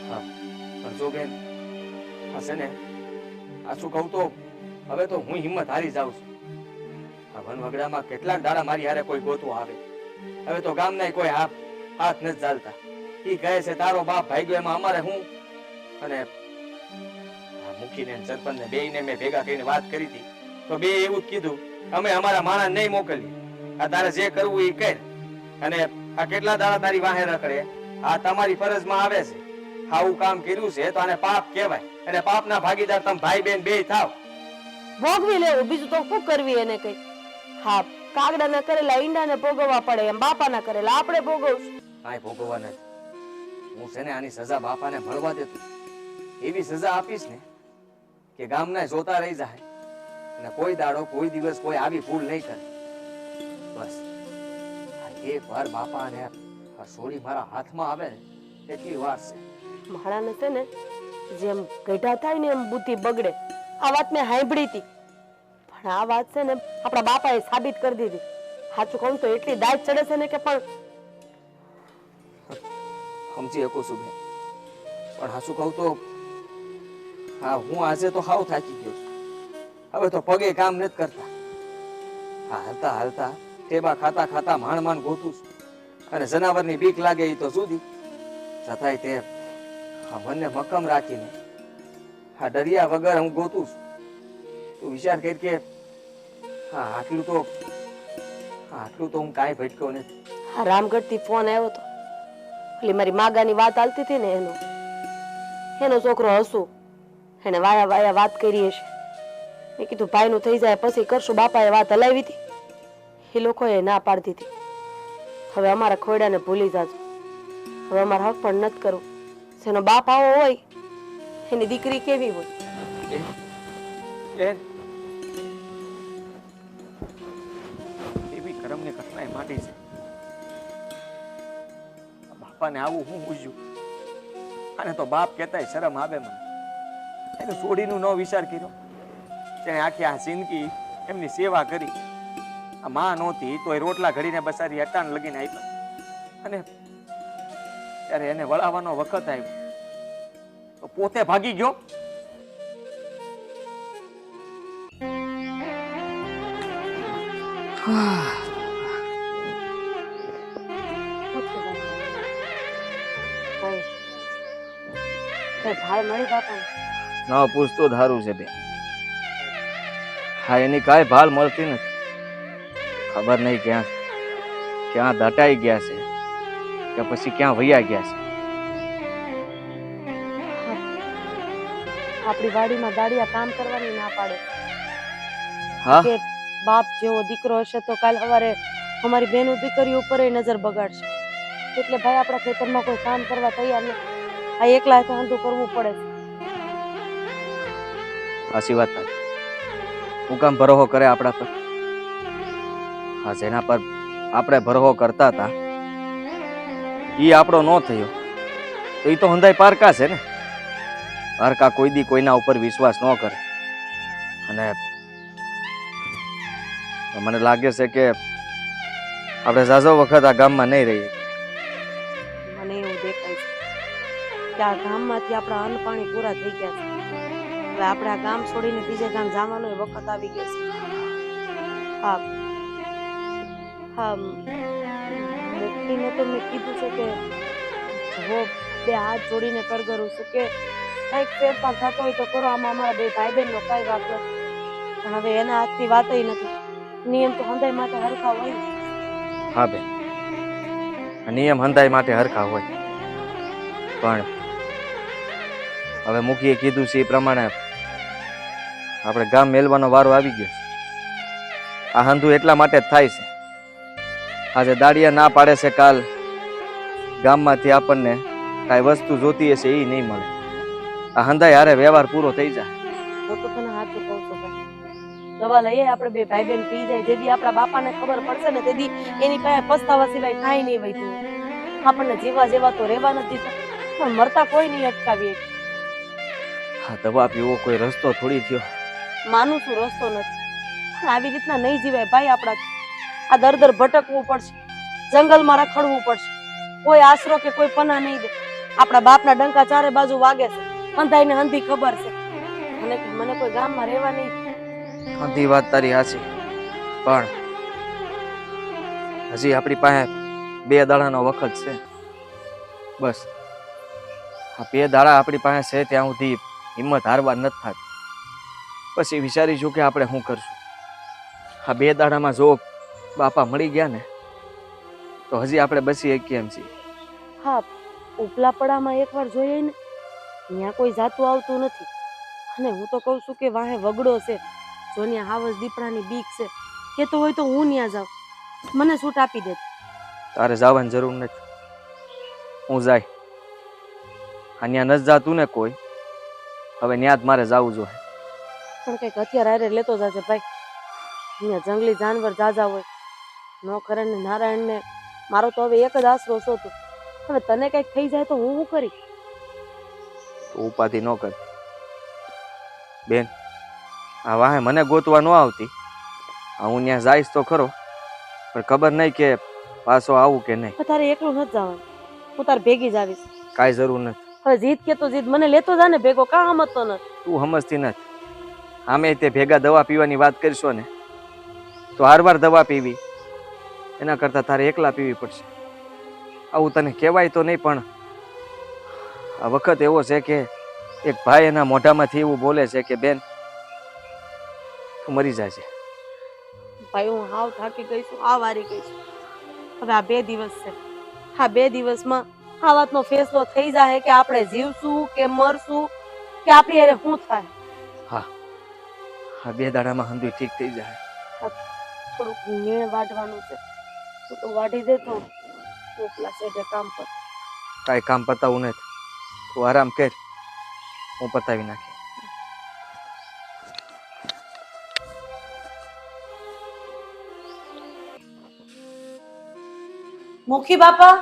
હા પણ જો બેન આ છે ને, આ શું કહું તો હવે તો હું હિંમત હારી જાઉં છું. આ વનવગડામાં કેટલાક દાડા મારી હારે કોઈ ગોતવા આવે. હવે તો ગામના કોઈ હાથ નથી ચાલતા. ઈ કહે છે તારો બાપ ભાગ્યો એમાં અમારે હું. અને આ મુખીને અને સરપંચને બેયને મેં ભેગા કરીને વાત કરી હતી તો બે એવું જ કીધું અમે અમારા માણસ નહીં મોકલીએ, આ તારે જે કરવું એ કર. અને આ કેટલા દાડા તારી વાહે રખડે, આ તમારી ફરજમાં આવે છે. આવું કામ કર્યું છે તો આને પાપ કહેવાય, અને પાપના ભાગીદાર તમે ભાઈ બેન બે થાવ. ભોગવી લેવું, બીજું તો શું કરવી એને કઈ? હા, કાગડાના કરેલા ઈંડાને ભોગવવા પડે એમ બાપાના કરેલા આપણે ભોગવશું. કાંઈ ભોગવવા નથી. હું છે ને આની સજા બાપાને મળવા દેતો. એવી સજા આપીશ ને કે ગામના જોતા રહી જાય અને કોઈ દાડો કોઈ દિવસ કોઈ આવી ભૂલ નહીં કરે. બસ આ એક વાર બાપાને આ સોડી મારા હાથમાં આવે ને એટલી વાર છે. માણાને છે ને જેમ ગઢા થાય ને એમ બુદ્ધિ બગડે. આ વાત મેં સાંભળી હતી, પણ આ વાત છે ને આપણા બાપાએ સાબિત કરી દીધી. સાચું કહું તો એટલી દાજ ચડે છે ને કે પણ સમજી શકું છું બેન, પણ હાસું કહું તો હા હું આજે તો હાવ થાકી ગયો છું. હવે તો પગે કામ નથી કરતા. હા હાલતા હાલતા ટેબા ખાતા ખાતા માંડ માંડ ગોતું છું, અને જનાવરની બીક લાગે એ તો સુધી છતાંય તે આ મનને મક્કમ રાખીને આ દરિયા વગર હું ગોતું છું. તું વિચાર કર કે હા આટલું તો હું કાંઈ ભટક્યો નથી. આ રામગઢથી ફોન આવ્યો તો, એટલે મારી માગાની વાત હાલતી હતી ને એનો છોકરો હસુ, એને વાયા વાયા વાત કરી હશે. મેં કીધું ભાઈનું થઈ જાય પછી કરશું. બાપાએ વાત હલાવી હતી, એ લોકોએ ના પાડી દીધી. હવે અમારા ખોયડાને ભૂલી જાજો. હવે અમારે હક પણ નથી કરવું. જેનો બાપ આવો હોય એની દીકરી કેવી હોય. એવી કરમની ઘટના માંડી છે. બાપાને આવું હું પૂછ્યું, અને તો બાપ કહેતાય શરમ આવે મને. એને છોડીનું ન વિચાર કર્યો. તેને આખી આ જિંદગી એમની સેવા કરી. આ માં નહોતી તો એ રોટલા ઘડીને બસારી અટાણ લગીને આપ્યા, અને ત્યારે એને વળાવવાનો વખત આવ્યો તો પોતે ભાગી ગયો. કઈ ભાઈ મળી બાપાને? ન પૂછતો ધારું છે બેન. હા એની કાંઈ ભાલ મળતી નથી. ખબર નહીં ક્યાં દટાઈ ગયા છે કે પછી ક્યાં વૈયા ગયા છે. આપણી વાડીમાં દાડિયા કામ કરવાની ના પાડે હા કે બાપ જેવો દીકરો હશે તો કાલ સવારે અમારી બેનો દીકરી ઉપર નજર બગાડશે. એટલે ભાઈ આપણા ખેતરમાં કોઈ કામ કરવા તૈયાર નથી. આ એકલા તો હંધું કરવું પડે છે. સાચી વાત તારી. હું કામ ભરોહો કરે આપણા પર? હા જેના પર આપણે ભરોહો કરતા હતા ઈ આપણો ન થયો તો ઈ તો હંધાઈ પારકા છે ને. પારકા કોઈ દી કોઈના ઉપર વિશ્વાસ ન કરે. અને મને લાગે છે કે આપણે ઝાઝો વખત આ ગામમાં નહીં રહીએ. મને એવું દેખાય છે કે આ ગામમાંથી આપણા અન્ન પાણી પૂરા થઈ ગયા છે. હવે આપણે આ ગામ છોડીને બીજે ગામ જવાનો વખત આવી ગયો છે. હા હા, મુક્તિને તો મેં કીધું છે કે જો બે હાથ જોડીને કરગરું છું કે કંઈક ફેરફાર થતો હોય તો કરો. આમાં અમારા બે ભાઈ બહેનનો કાંઈ વાંક નથી, પણ હવે એના હાથની વાત નથી. નિયમ તો હંધાઈ માટે હરખા હોય ને. હા બેન, નિયમ હંધાઈ માટે હરખા હોય, પણ હવે મુખીએ કીધું છે એ પ્રમાણે આપણે ગામ મેલવાનો વારો આવી ગયો છે. આ હંધુ એટલા માટે જ થાય છે. આજે દાડિયા ના પાડે છે, કાલ ગામમાંથી આપણને કાંઈ વસ્તુ જોતી હશે એ નહીં મળે. આ હંધાઈ હારે વ્યવહાર પૂરો થઈ જાય. હું તો તને સાચું કહું છું ભાઈ. દવા લઈએ આપણે બે ભાઈ બહેન પી જાય. જેથી આપણા બાપાને ખબર પડશે ને તેથી એની પાસે પસ્તાવા સિવાય કાંઈ નહીં વહેતું. આપણને જેવા જેવા તો રહેવા નથી, પણ મરતા કોઈ નહીં અટકાવીએ. હા, દવા પીવો કોઈ રસ્તો થોડી થયો. માનું છું રસ્તો નથી, પણ આવી રીતના નહીં જીવાય ભાઈ. આપણાથી આ દર દર ભટકવું પડશે, જંગલમાં રખડવું પડશે. કોઈ આશરો કે કોઈ પના નહીં દે. આપણા બાપના ડંકા ચારે બાજુ વાગે છે, અંધાઈને અંધી ખબર છે. મને કોઈ ગામમાં રહેવા નહીં. અંધી વાત તારી હાચી, પણ હજી આપણી પાસે 2 દાડાનો વખત છે. બસ આ 2 દાડા આપણી પાસે છે, ત્યાં સુધી હિંમત હારવા નથી થતી. પછી વિચારીશું કે આપણે શું કરશું. આ 2 દાડામાં જો બાપા મળી ગયા ને તો હજી આપણે બસી શકીએ એમ છીએ. હા, ઉપલા પડામાં એકવાર જોઈએ ને, ત્યાં કોઈ જાતું આવતું નથી. અને હું તો કહું છું કે વાહે વગડો છે, જો ત્યાં હાવસ દીપડાની બીક છે કેતો હોય તો હું ત્યાં જાઉં. મને છૂટ આપી દે. તારે જવાની જરૂર નથી, હું જાય. અહીંયા નથી જાતું ને કોઈ, હવે ત્યાં જ મારે જવું જોઈએ. પણ કંઈક હથિયાર હારે લેતો જાજે ભાઈ. અહીંયા જંગલી જાનવર જાજા હોય. નોકરણ ને નારાયણ ને મારો તો હવે એક જ આશરો છો તું. હવે તને કંઈક થઈ જાય તો હું શું કરી? તો ઉપાધિ ન કર બેન. આ વાહે મને ગોતવા ન આવતી. હું ત્યાં જઈશ તો ખરો, પણ ખબર નહીં કે પાછો આવું કે નહીં. તારે એકલું નથી જવાનું, હું તારે ભેગી જ આવીશ. કાંઈ જરૂર નથી. હવે જીત કે તો જીત, મને લેતો જા ને ભેગો. કાં સમજતો નથી? તું સમજતી નથી. આમે તે ભેગા દવા પીવાની વાત કરશો ને તો હારવાર દવા પીવી એના કરતાં તારે એકલા પીવી પડશે. આવું તને કહેવાય તો નહીં, પણ આ વખત એવો છે કે એક ભાઈ એના મોઢામાંથી એવું બોલે છે કે બેન તું મરી જાય છે. ભાઈ હું હાવ થાકી ગઈ છું, આ વારી ગઈ છું. હવે આ 2 દિવસ છે. આ 2 દિવસમાં આ વાતનો ફેસલો થઈ જાય કે આપણે જીવશું કે મરશું કે આપણી હારે શું થાય. હા, આ 2 દાડામાં હંધુય ઠીક થઈ જાય. થોડુંક નીણ વાટવાનું છે, હું તો વાટી દેતો. ઉપલા સેટે કામ પર કાંઈ કામ પતાવું નથી, તું આરામ કર, હું પતાવી નાખી. મુખી બાપા,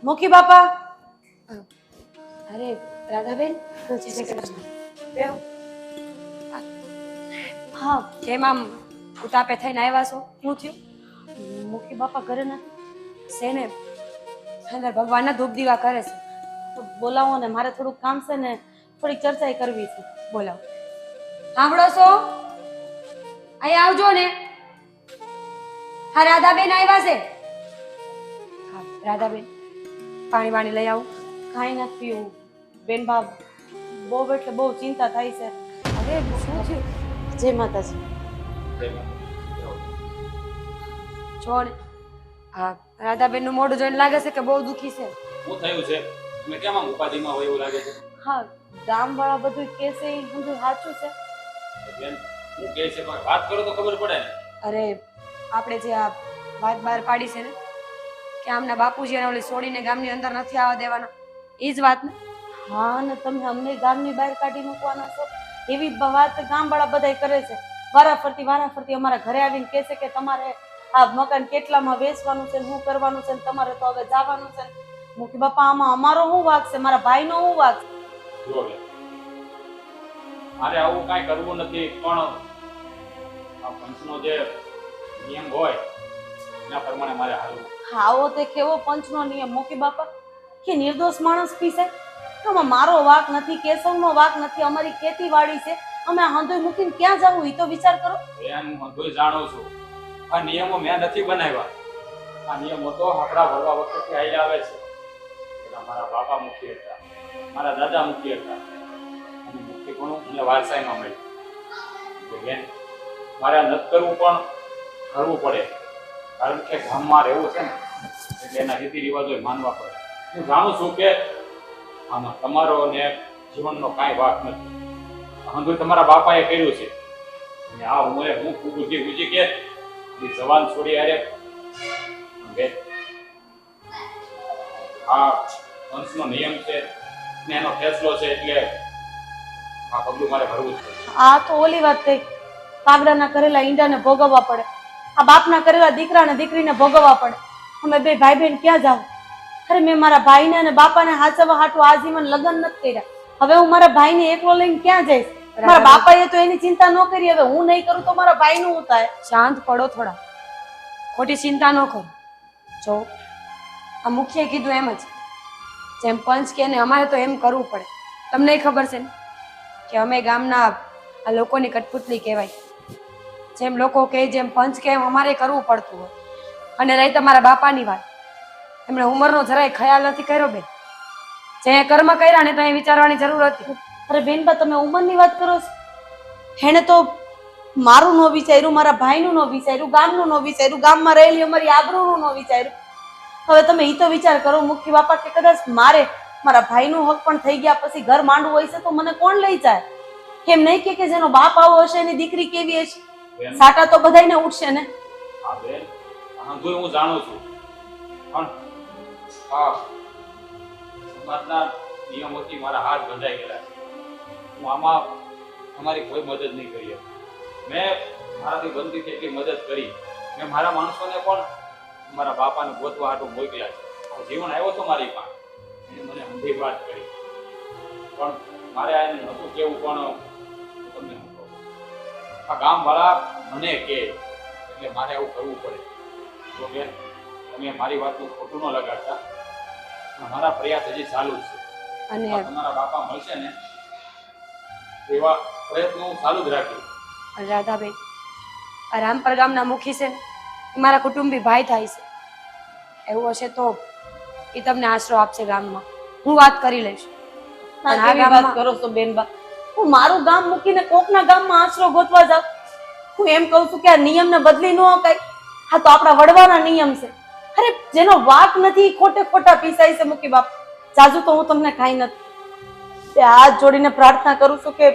મુખી બાપા. અરે રાધાબેન, હા જેમ આમ ઉતાપે થઈને આવ્યા છો, શું થયું? મુખી બાપા ઘરે નથી? છે ને અંદર ભગવાનના ધૂપ દીવા કરે છે. તો બોલાવો ને, મારે થોડુંક કામ છે ને થોડીક ચર્ચા કરવી છે. બોલાવો. સાંભળો છો? અહીંયા આવજો ને. હા, રાધાબેન આવ્યા છે. હા રાધાબેન, પાણી વાણી લઈ આવું. કાંઈ નથી પીવું બેન. બાપ બહુ એટલે બહુ ચિંતા થાય છે. અરે શું થયું? જય માતાજી. જો ને, હા રાધાબેન નું મોઢું જોઈને લાગે છે કે બહુ દુખી છે. શું થયું છે? તમે કેમ આમ ઉપાધિમાં હોય એવું લાગે છે? હા, ગામ વાળા બધું કે છે એ બધું સાચું છે. બેન, હું કહે છે પણ વાત કરો તો ખબર પડે ને. અરે આપણે જે આ વાત બહાર પાડી છે ને કે આમના બાપુજી એને ઓલી છોડીને ગામની અંદર નથી આવવા દેવાના, એ જ વાત ને? હા, ને તમે અમને ગામની બહાર કાઢી મૂકવાના છો એવી વાત ગામ વાળા બધા કરે છે. વારાફરતી અમારા ઘરે આવીને કહે છે કે તમારે આ મકાન કેટલામાં વેચવાનું છે, શું કરવાનું છે, તમારે તો હવે જવાનું છે. મુખી બાપા, આમાં અમારો શું વાંક છે? મારા ભાઈનો શું વાંક છે? જો લે, મારે આવું કાંઈ કરવું નથી, પણ આ પંચનો જે નિયમ હોય એના પ્રમાણે મારે હાલવું. આવો તે કેવો પંચનો નિયમ મુખી બાપા? કે નિર્દોષ માણસ પીસે? આમાં મારો વાંક નથી, કેશવનો વાંક નથી. અમારી ખેતીવાડી છે, અમે આ હંધોય મૂકીને ક્યાં જવું એ તો વિચાર કરો. બેન હું બધું જાણું છું. આ નિયમો મેં નથી બનાવ્યા. આ નિયમો તો આપણા વડવા વખતથી આવી આવે છે. એના મારા બાપા મુખી હતા, મારા દાદા મુખી હતા, અને મુખી પણ મને વારસાઈમાં મળ્યું. તો બેન મારે આ નથી કરવું પણ કરવું પડે, કારણ કે ગામમાં રહેવું છે ને એટલે એના રીતિ રિવાજો માનવા પડે. હું જાણું છું કે આમાં તમારો અને જીવનનો કાંઈ વાંક નથી. આ તમારા બાપાએ કર્યું છે, અને આ ઉંમરે હું ખૂબ ઊંચી કે જવાન છોડી હારે બેન આ વંશનો નિયમ છે ને એનો ફેસલો છે, એટલે આ પગલું મારે ભરવું છે. આ તો ઓલી વાત થઈ, પાગડાના કરેલા ઈંડાને ભોગવવા પડે. આ બાપના કરેલા દીકરાને દીકરીને ભોગવવા પડે. અમે બે ભાઈ બહેન ક્યાં જાવ? અરે મેં મારા ભાઈને અને બાપાને હાચવવા હાટું આજીવન લગ્ન નથી કર્યા. હવે હું મારા ભાઈને એકલો લઈને ક્યાં જઈશ? મારા બાપાએ તો એની ચિંતા ન કરી, હવે હું નહીં કરું તો મારા ભાઈનું શું થાય? શાંત પડો થોડા, ખોટી ચિંતા ન કરો. જો આ મુખીએ કીધું એમ જ, જેમ પંચ કે ને અમારે તો એમ કરવું પડે. તમને ખબર છે ને કે અમે ગામના આ લોકોની કઠપુતલી કહેવાય. જેમ લોકો કહે, જેમ પંચ કે એમ અમારે કરવું પડતું હોય. અને રહી તમારા બાપાની વાત, એમણે ઉંમરનો જરાય ખ્યાલ નથી કર્યો બેન. જે કર્મ કર્યા ને તો એ વિચારવાની જરૂર હતી. અરે બેનબા, તમે ઉંમરની વાત કરો છો? એને તો મારું ન વિચાર્યું, મારા ભાઈનું ન વિચાર્યું, ગામનું ન વિચાર્યું, ગામમાં રહેલી અમારી આબરૂનું ન વિચાર્યું. હવે તમે એ તો વિચાર કરો, મુખી બાપા કે કદાચ મારે મારા ભાઈનું હક પણ થઈ ગયા પછી ઘર માંડવું હોય છે તો મને કોણ લઈ જાય? એમ નહીં કે જેનો બાપ આવો હશે એની દીકરી કેવી હશે? સાટા તો બધાયને ઉઠશે ને. હા બેન, આ હું જાણું છું, પણ આ સમાજના નિયમોથી મારા હાથ બંધાઈ ગયેલા છે. હું આમાં તમારી કોઈ મદદ નહીં કરી. મેં મારાથી બનતી એટલી મદદ કરી. મેં મારા માણસોને પણ મારા બાપાને ગોતવા હાટું મોકલ્યા છે. આ જીવન આવ્યો તો મારી પાસે, એને મને ઊંધી વાત કરી, પણ મારે આ એને નહોતું કેવું. પણ હું તમને શું કહું, આ ગામવાળા મને કહે એટલે મારે આવું કરવું પડે. તો બેન તમે મારી વાતનું ખોટું ન લગાડતા. મારા પ્રયાસ હજી ચાલુ જ છે. અને તમારા બાપા મળશે ને એવા પ્રયત્નો હું ચાલુ જ રાખીશ. રાધાબેન, આ રામપર ગામના મુખી છે ને એ મારા કુટુંબી ભાઈ થાય છે. એવું હશે તો એ તમને આશરો આપશે ગામમાં. હું વાત કરી લઈશ. ના, કેવી વાત કરો છો બેનબા? હું મારું ગામ મૂકીને કોકના ગામમાં આશરો ગોતવા જાઉં? હું એમ કહું છું કે આ નિયમને બદલી ન શકાય. આ તો આપણા વડવાના નિયમ છે. અરે જેનો વાક નથી ખોટે ખોટા પીસાય છે મુખી બાપ. જાજુ તો હું તમને કાંઈ નથી. હાથ જોડીને પ્રાર્થના કરું છું કે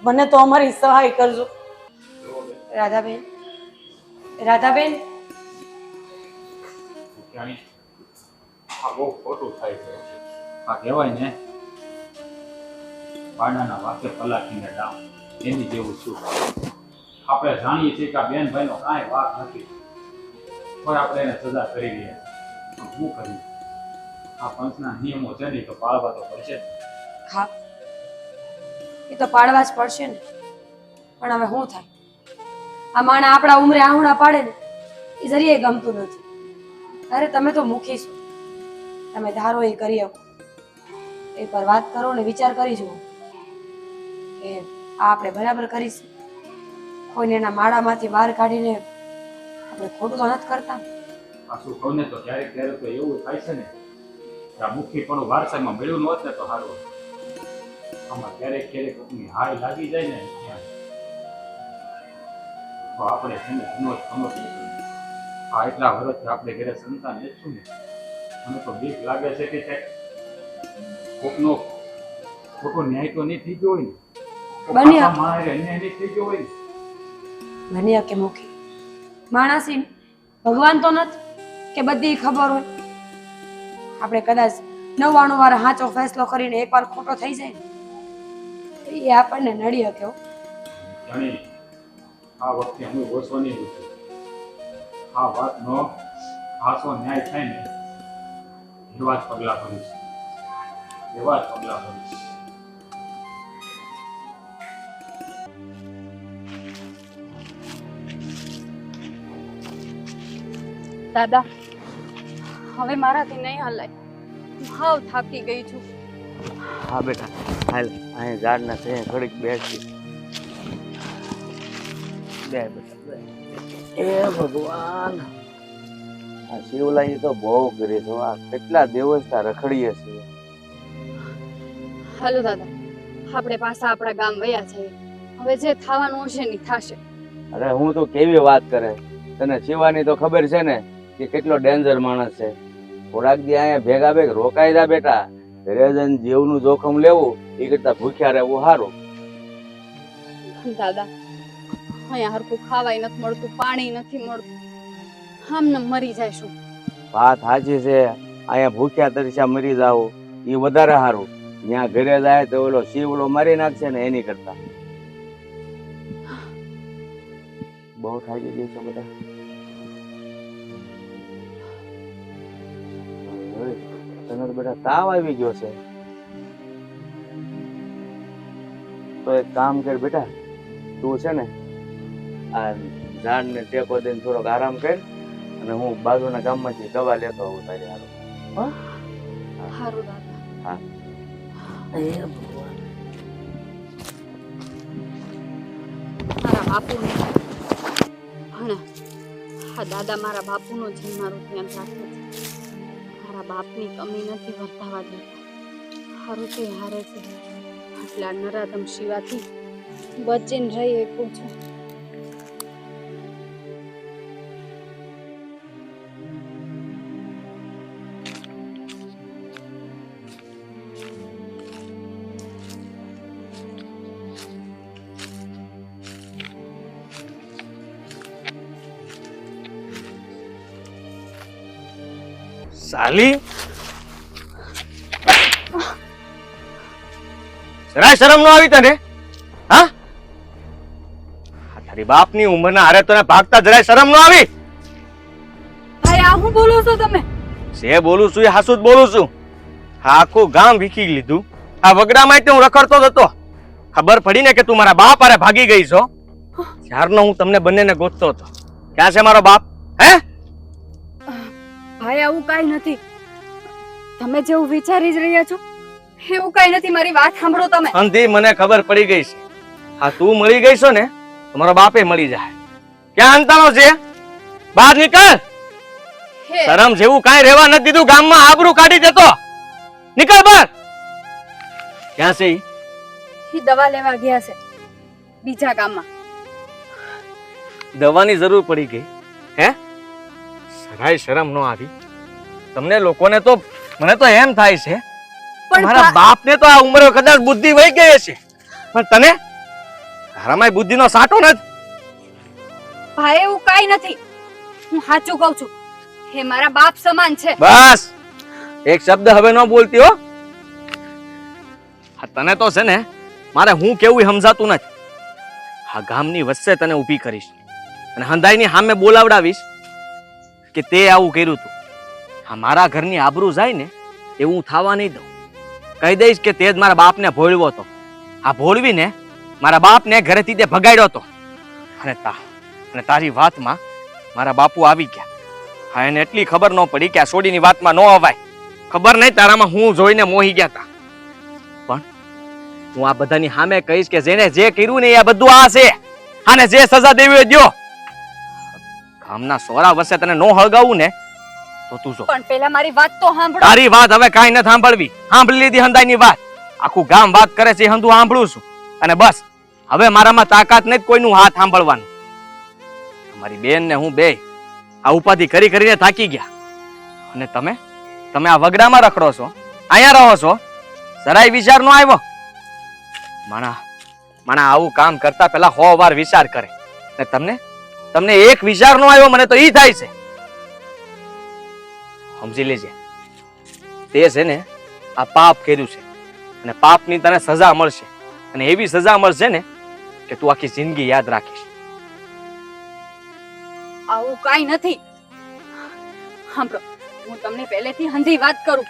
મને તો અમારી સહાય કરજો. રાધાબેન, રાધાબેન, આ બહુ ખોટું થાય છે. આ કહેવાય ને, પાડાના વાકે પલાખીને ડામ, એની જેવું શું. આપણે જાણીએ છીએ કે આ બેન ભાઈનો કાંઈ વાક નથી, પણ આપણે એને સજા કરી દઈએ. શું કરીએ? આ પંચના નિયમો છે ને તો પાળવા તો પડશે જ. હા એ તો પાડવા જ પડશે ને. પણ હવે શું થાય? આ માણા આપણા ઉંમરે આહુણા પાડે ને એ જરીએ ગમતું નથી. અરે તમે તો મુખી છો, તમે ધારો એ કરી શકો. એકવાર વાત કરો ને વિચાર કરી જુઓ કે આ આપણે બરાબર કરીશું. કોઈને એના માળામાંથી બહાર કાઢીને આપણે ખોટું તો નથી કરતા. આ શું કહું ને તો ક્યારેક ક્યારેક તો એવું થાય છે ને કે આ મુખી પણ વારસાઈમાં મળ્યું ન હોત ને તો સારું. આમાં ક્યારેક ક્યારેક કોઈની હાય લાગી જાય ને ત્યાં તો આપણે છે ને એનો જ સમજ આ એટલા વર્ષથી આપણે ઘરે સંતાન લેશું ને, મને તો બીક લાગે છે કે કોકનો ખોટો ન્યાય તો નહીં થઈ ગયો હોય ને, બન્યા. મારે અન્યાય નહીં થઈ ગયો હોય ને. બન્યા કે મુખી માણસી ભગવાન તો નથી કે બધી ખબર હોય. આપણે કદાચ 99 વાર સાચો ફેસલો કરીને એકવાર ખોટો થઈ જાય ને એ આપણને નડી શકે. જાણી આ વખતે અમે ગોસવાની હતી. આ વાતનો ખાસો ન્યાય થાય ને એવા જ પગલા ભરીશ, એવા જ પગલા ભરીશ. દાદા, હવે મારાથી નહીં હલાય. હાવ થાકી ગઈ છું. હા બેટા, હાલ અહીં ઝાડના છે ઘડીક બેસી. બે બેટા બે. એ ભગવાન, આ શિવલાઈ તો બહુ કરી છે. આ કેટલા દિવસ રખડીએ છીએ. હાલો દાદા, આપણે પાછા આપણા ગામ વયા જઈએ. હવે જે થવાનું હશે ને થશે. અરે હું તો કેવી વાત કરે, તને શિવાની તો ખબર છે ને કે કેટલો ડેન્જર માણસ છે. થોડાક દી અહીંયા ભેગા ભેગ રોકાઈ જા બેટા. ઘરે જઈને જીવનું જોખમ લેવું એ કરતા ભૂખ્યા રહેવું સારું. દાદા, અહીંયા હરખું ખાવાય નથી મળતું, પાણી નથી મળતું, આમને મરી જઈશું. વાત સાચી છે. અહીંયા ભૂખ્યા તરસ્યા મરી જાવ એ વધારે સારું. ત્યાં ઘરે જાય તો ઓલો શિવલો મારી નાખશે ને એની કરતા. બહુ થાકી ગઈ છે બધા. તને તો બેટા તાવ આવી ગયો છે. તો એક કામ કર બેટા, તું છે ને આ ઝાડને ટેકો દઈને થોડોક આરામ કર, અને હું બાજુના ગામમાંથી દવા લેતો આવું તારી હારું. સારું દાદા. હા. મારા બાપુને ભણે. હા દાદા, મારા બાપુનો જ મારું ધ્યાન રાખે છે. મારા બાપની કમી નથી વર્તાવા દેતા. હારું તે હારે છે. આટલા નરાધમ શિવાથી બચીને રહી શકું છું. સાલી, જરાય શરમ નો આવી તને? હા, તારી બાપની ઉંમરના હારે તને ભાગતા જરાય શરમ નો આવી? ભાઈ, આ હું બોલો છો તમે? જે બોલું છું એ હાસુ જ બોલું છું. આખું ગામ વીખી લીધું. આ વગડામાં હું રખડતો જ હતો. ખબર પડી ને કે તું મારા બાપ હારે ભાગી ગઈ છો, ત્યારનો હું તમને બંનેને ગોતતો હતો. ક્યાં છે મારો બાપ? હે ભાઈ, આવું કાઈ નથી. તમે જેવું વિચારી જ રહ્યા છો એવું કાઈ નથી. મારી વાત સાંભળો તમે. અંધી, મને ખબર પડી ગઈ છે. હા, તું મળી ગઈ છો ને તો મારો બાપે મળી જાય. ક્યાં અંતાનો છે? બહાર નીકળ. હે, શરમ જેવું કાંઈ રહેવા નથી દીધું. ગામમાં આબરૂ કાઢી દેતો. નીકળ બહાર. ક્યાં છે ઈ? ઈ દવા લેવા ગયા છે બીજા ગામમાં. દવાની જરૂર પડી ગઈ? હે, જરાય શરમ નો આવી તમને લોકોને? તો મને તો એમ થાય છે પણ મારા બાપને તો આ ઉંમરે કદાચ બુદ્ધિ વહી ગઈ છે, પણ તને તારામાં બુદ્ધિનો સાટો નથી. ભાઈ, એવું કાઈ નથી. હું સાચું કહું છું. હે મારા બાપ સમાન છે. બસ એક શબ્દ હવે ન બોલતી હો. તને તો છે ને મારે હું કેવું એ સમજાતું નથી. આ ગામની વચ્ચે તને ઊભી કરીશ અને હંધાઈની સામે બોલાવડાવીશ કે તે આવું કર્યું હતું. આ મારા ઘરની આબરૂ જાય ને એવું હું થવા નહીં દઉં. કહી દઈશ કે તે જ મારા બાપને ભોળવ્યો હતો. આ ભોળવીને મારા બાપને ઘરેથી તે ભગાડ્યો હતો. અને તારી વાતમાં મારા બાપુ આવી ગયા. હા, એને એટલી ખબર ન પડી કે આ સોડીની વાતમાં ન અવાય. ખબર નહીં તારામાં હું જોઈને મોહી ગયા હતા. પણ હું આ બધાની સામે કહીશ કે જેને જે કર્યું ને એ બધું આ છે. આને જે સજા દેવી હોય દ્યો. ગામના સોરા વર્ષે તને નો હળગાવું ને તો તું જો. પણ પહેલા મારી વાત તો સાંભળો. તારી વાત હવે કાંઈ ન સાંભળવી. સાંભળી લીધી હંધાઈની વાત. આખું ગામ વાત કરે છે એ હંધું સાંભળું છું. અને બસ હવે મારામાં તાકાત નથી કોઈનું હાથ સાંભળવાનું. મારી બેન ને હું બે આ ઉપાધિ કરી કરીને થાકી ગયા. અને તમે આ વગડામાં રખડો છો, અહીંયા રહો છો, જરાય વિચાર નો આવ્યો? માણા આવું કામ કરતા પહેલા 100 વાર વિચાર કરે. ને તમને એક વિચાર નો આવ્યો, મને તો ઈ થાય છે. સમજી લેજે, તે છે ને આ પાપ કર્યું છે અને પાપની તને સજા મળશે. અને એવી સજા મળશે ને કે તું આખી જિંદગી યાદ રાખીશ. આવું કાઈ નથી. સાંભળો, હું તમને પહેલેથી હંધી વાત કરું.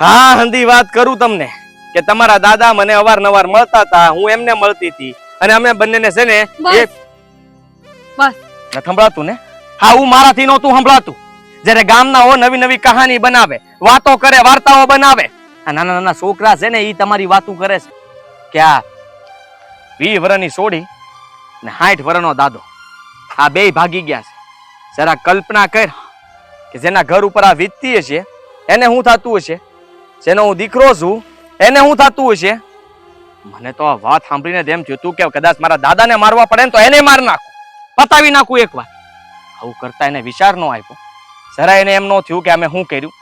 હા, હંધી વાત કરું તમને કે તમારા દાદા મને અવારનવાર મળતા હતા, હું એમને મળતી હતી, અને અમે બંનેને છે ને બસ સંભળાતું ને? હા, હું મારાથી નહોતું સંભળાતું. જ્યારે ગામના હો નવી નવી કહાની બનાવે, વાતો કરે, વાર્તાઓ બનાવે. આ નાના નાના છોકરા છે ને ઈ તમારી વાતો કરે છે કે આ 20 વર્ષની સોડી ને 60 વર્ષનો દાદો આ બે ભાગી ગયા છે. જરા કલ્પના કર કે જેના ઘર ઉપર આ વીતતી હશે એને શું થતું હશે, જેનો હું દીકરો છું એને શું થતું હશે. મને તો આ વાત સાંભળીને એમ થયું તું કે કદાચ મારા દાદાને મારવા પડે ને તો એને માર નાખું, પતાવી નાખું એકવાર. આવું કરતા એને વિચાર ન આવ્યો, જરા એને એમ ન થયું કે અમે શું કર્યું.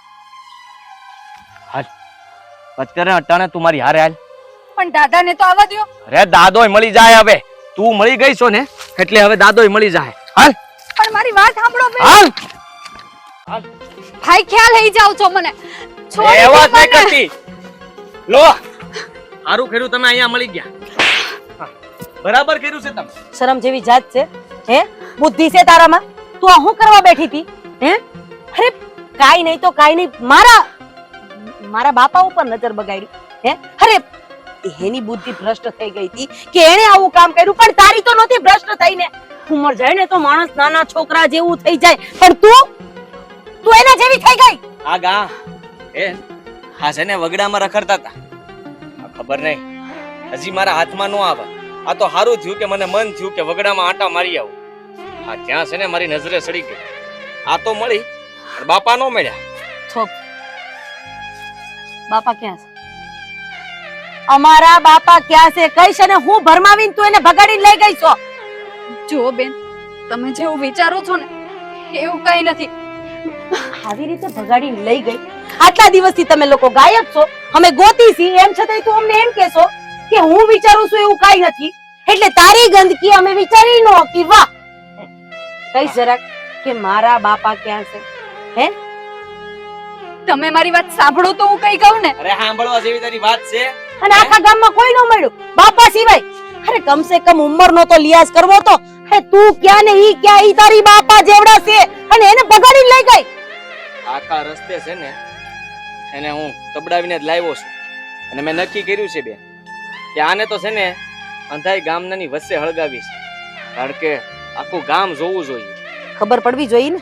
હાલ અત્યારે અટાણે તું મારી હારે હાલ. પણ દાદાને તો આવવા દ્યો. અરે દાદોય મળી જાય, હવે તું મળી ગઈ છો ને એટલે હવે દાદોય મળી જાય. હાલ પણ મારી વાત સાંભળો બેન. હાલ ભાઈ ખ્યાલ લઈ જાવ છો મને. છોડી એ દો વાત નહીં મને. કરતી. લો સારું કર્યું તમે અહીંયા મળી ગયા. હા, બરાબર કર્યું છે તમે. શરમ જેવી જાત છે હે? બુદ્ધિ છે તારામાં? તું આ શું કરવા બેઠી હતી હે? અરે કાઈ નહીં તો કાઈ નહીં, મારા બાપા ઉપર નજર બગાડી હે? અરે એની બુદ્ધિ ભ્રષ્ટ થઈ ગઈ હતી કે એણે આવું કામ કર્યું, પણ તારી તો નહોતી ભ્રષ્ટ થઈને. ઉંમર જાય ને તો માણસ નાના છોકરા જેવું થઈ જાય, પણ તું એના જેવી થઈ ગઈ. આ ગા એ હા છે ને વગડામાં રખડતા હતા. આ ખબર નહીં હજી મારા હાથમાં ન આવે. આ તો સારું થયું કે મને મન થયું કે વગડામાં આટા મારી આવું. આ ત્યાં છે ને મારી નજરે સડી ગઈ. આ તો મળી પણ બાપા નો મળ્યા. થોપ. બાપા ક્યાં છે? અમારા બાપા ક્યાં છે કઈશ, અને હું ભરમાવીને તું એને ભગાડીને લઈ ગઈ છો. જુઓ બેન, તમે જેવું વિચારો છો ને એવું કઈ નથી. આવી રીતે ભગાડીને લઈ ગઈ. આટલા દિવસથી તમે લોકો ગાયબ છો, અમે ગોતી છી, એમ છતાંય તું અમને એમ કહેશો કે હું વિચારું છું એવું કાઈ નથી. એટલે તારી ગંદકી અમે વિચારી નો કે વાહ. કઈશ જરાક કે મારા બાપા ક્યાં છે હે? તમે મારી વાત સાંભળો તો હું કઈ કહું ને. અરે સાંભળવા જેવી તારી વાત છે. અને આખા ગામમાં કોઈ ન મળ્યું બાપા સિવાય. અરે કમસે કમ ઉંમરનો તો લિયાઝ કરવો તો. હે તું ક્યાં ને ઈ ક્યાં? ઈ તારી બાપા જેવડા છે અને એને ભગાડીને લઈ ગઈ. આખા રસ્તે છે ને એને હું તબડાવીને જ લાવ્યો છું અને મેં નક્કી કર્યું છે બેન કે આને તો છે ને અંધાઈ ગામનાની વચ્ચે હળગાવી છે, કારણ કે આખું ગામ જોવું જોઈએ. ખબર પડવી જોઈએ ને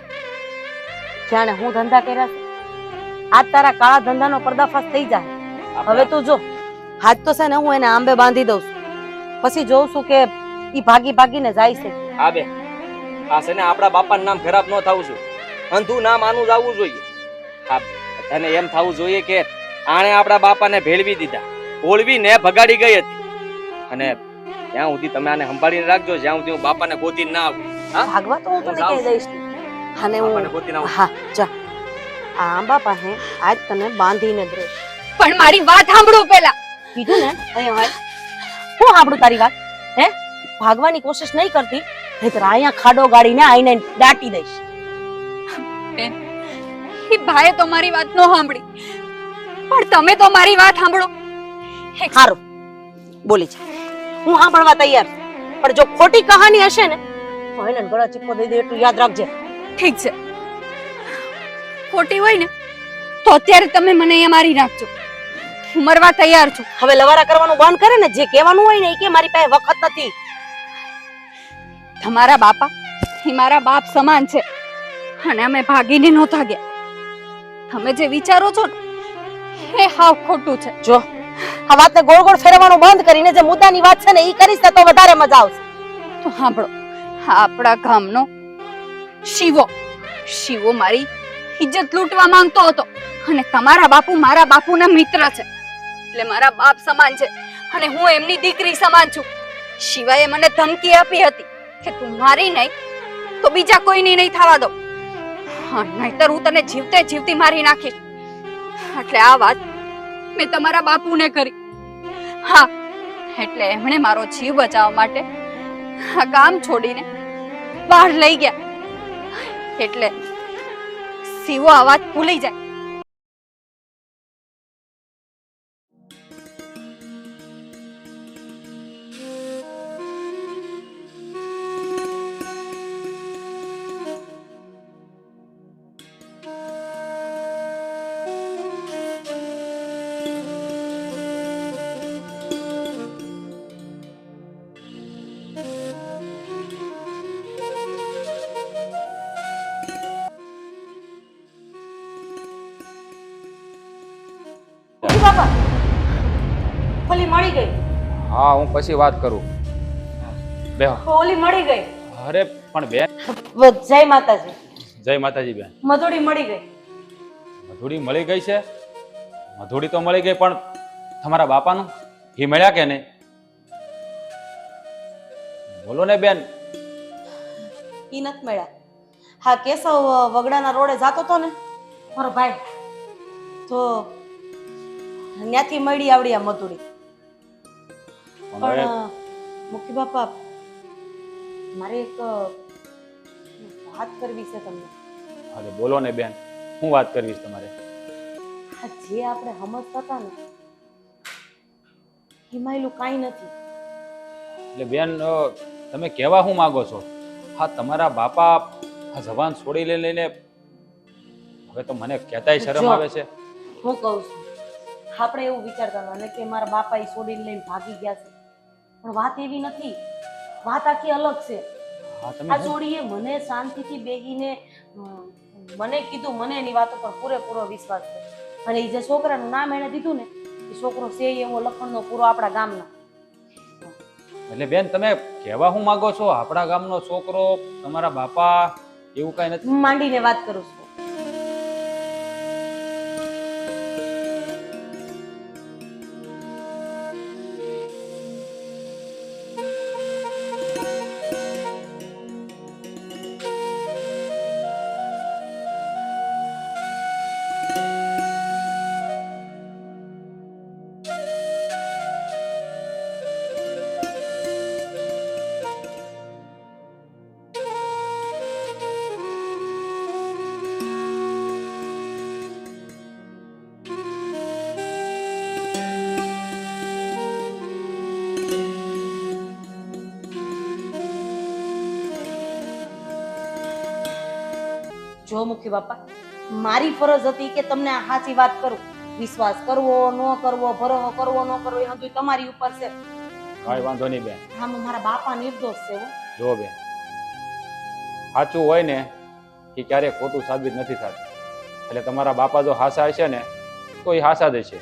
જાણે હું ધંધા કર્યા છે. આજ તારા કાળા ધંધાનો પર્દાફાશ થઈ જાય. હવે તું જો હાથ તો છે ને હું એને આંબે બાંધી દઉં છું, પછી જોઉં છું કે ઈ ભાગી ભાગીને જાય છે. હા બે આ છે ને આપણા બાપાનું નામ ખરાબ ન થવું જોઈએ, અંધું નામ આનું જ આવવું જોઈએ. હા તને એમ થવું જોઈએ કે આણે આપણા બાપાને ભેળવી દીધા, ઓળવીને ભગાડી ગઈ હતી. અને ત્યાં સુધી તમે આને સંભાળીને રાખજો જ્યાં સુધી હું બાપાને ગોતીને ના આવું. હા ભાગવા તો હું તને કહી દઈશ. અને બાપાને હું ગોતીને આવું. હા જા આ આંબા પાસે આજ તને બાંધીને જ રહીશ. પણ મારી વાત સાંભળો પેલા. કીધું ને અહીંયા હોય હું સાંભળું તારી વાત હે? ભાગવાની કોશિશ નહીં કરતી નહીતર અહીંયા ખાડો ગાડીને આઈને દાટી દઈશ. બેન, એ ભાઈએ તો મારી વાત ન સાંભળી, પણ તમે તો મારી વાત સાંભળો. સારું બોલી જા, હું સાંભળવા તૈયાર છું, પણ જો ખોટી કહાની હશે ને તો એને ગળા ચીપકો દઈ દે એટલું યાદ રાખજે. ઠીક છે, ખોટી હોય ને તો અત્યારે તમે મને અહીંયા મારી નાખજો. હું મરવા તૈયાર છું. હવે લવારા કરવાનું બંધ કરે ને, જે કહેવાનું હોય ને એ કે મારી પાસે વખત નથી. તમારા બાપા એ મારા બાપ સમાન છે અને અમે ભાગીને નહોતા ગયા. તમે જે વિચારો છો ને એ હાવ ખોટું છે. જો આ વાતને ગોળ ગોળ ફેરવવાનું બંધ કરીને જે મુદ્દાની વાત છે ને એ કરીશ ને તો વધારે મજા આવશે. તો સાંભળો, આપણા ગામનો શિવો મારી ઇજ્જત લૂંટવા માંગતો હતો અને તમારા બાપુ મારા બાપુના મિત્ર છે, એટલે મારા બાપ સમાન છે અને હું એમની દીકરી સમાન છું. શિવાએ મને ધમકી આપી હતી કે તું મારી નહીં તો બીજા કોઈની નહીં થવા દો, નહીતર હું તને જીવતે જીવતી મારી નાખીશ. એટલે આ વાત મેં તમારા બાપુને કરી. હા, એટલે એમણે મારો જીવ બચાવવા માટે આ ગામ છોડીને બહાર લઈ ગયા. એટલે શિવો આ વાત ભૂલી જાય. બાપા ઓલી મળી ગઈ. હા હું પછી વાત કરું. બેહો. ઓલી મળી ગઈ. અરે પણ બેન. જય માતાજી. જય માતાજી બેન. મધુડી મળી ગઈ. મધુડી મળી ગઈ છે? મધુડી તો મળી ગઈ, પણ તમારા બાપાનું એ મળ્યા કે નહીં? બોલો ને બેન. ઈ નથી મળ્યા. હા, કેશવ વગડાના રોડે જાતો તો ને મારો ભાઈ, તો ત્યાંથી મળી આવડી આ મધુડી. પણ મુખી બાપા, મારે એક વાત કરવી છે તમને. અરે બોલો ને બેન, હું વાત કરવી છે તમારે? આ જે આપણે સમજતા હતા ને હિમાયલું કાંઈ નથી. એટલે બેન તમે કહેવા શું માંગો છો? હા, તમારા બાપા આ જવાન છોડી લઈને હવે તો મને કહેતાય શરમ આવે છે. હું કહું છું, આપણે એવું વિચારતા હતા ને કે મારા બાપા એ છોડીને લઈને ભાગી ગયા છે, પણ વાત એવી નથી. વાત આખી અલગ છે. હા, આ છોડીએ મને શાંતિથી બેહીને મને કીધું, મને એની વાતો પર પૂરેપૂરો વિશ્વાસ છે. અને એ જે છોકરાનું નામ એને દીધું ને, એ છોકરો છે એવો લખણનો પૂરો આપણા ગામના. એટલે બેન તમે કહેવા શું માંગો છો? આપણા ગામનો છોકરો, તમારા બાપા, એવું કઈ નથી? હું માંડીને વાત કરું છું. જો મુખી બાપા, મારી ફરજ હતી કે તમને આ સાચી વાત કરું. વિશ્વાસ કરવો ન કરવો, ભરોસો કરવો ન કરવો, એ બધું તમારી ઉપર છે. કઈ વાંધો નહીં બેન. હા, મારા બાપા નિર્દોષ છે. જો બેન, સાચું હોય ને એ ક્યારેય ખોટું સાબિત નથી થતું. એટલે તમારા બાપા જો હાસા હશે ને તો એ હાસા જ હશે.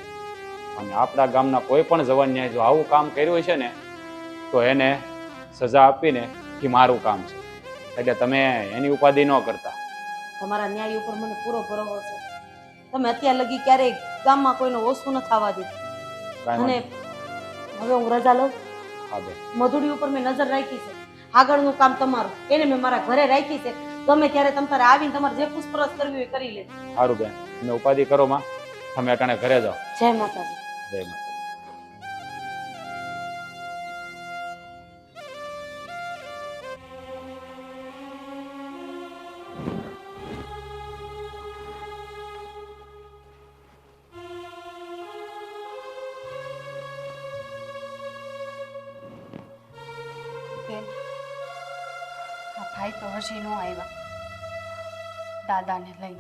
અને આપણા ગામના કોઈ પણ જવાનને જો આવું કામ કર્યું હશે ને તો એને સજા આપીને એ મારું કામ છે. એટલે તમે એની ઉપાધિ ન કરતા. તમારા ન્યાય ઉપર મને પૂરો ભરોસો છે. તમે અત્યાર લગી ક્યારેય ગામમાં કોઈનો ઓછું ન થવા દીધું. અને હવે હું રજા લઉં. હા બેન. મધુડી ઉપર મેં નજર રાખી છે. આગળનું કામ તમારું, એને મેં મારા ઘરે રાખી છે. ગમે ત્યારે તમે તારે આવીને તમારે જે પૂછપરછ કરવી હોય કરી લેજો. સારું બેન, તમે ઉપાધિ કરો માં. તમે અટાણે ઘરે જાઓ. જય માતાજી. જય માતા. બેન, આ ભાઈ તો હજી નો આવ્યા દાદાને લઈ.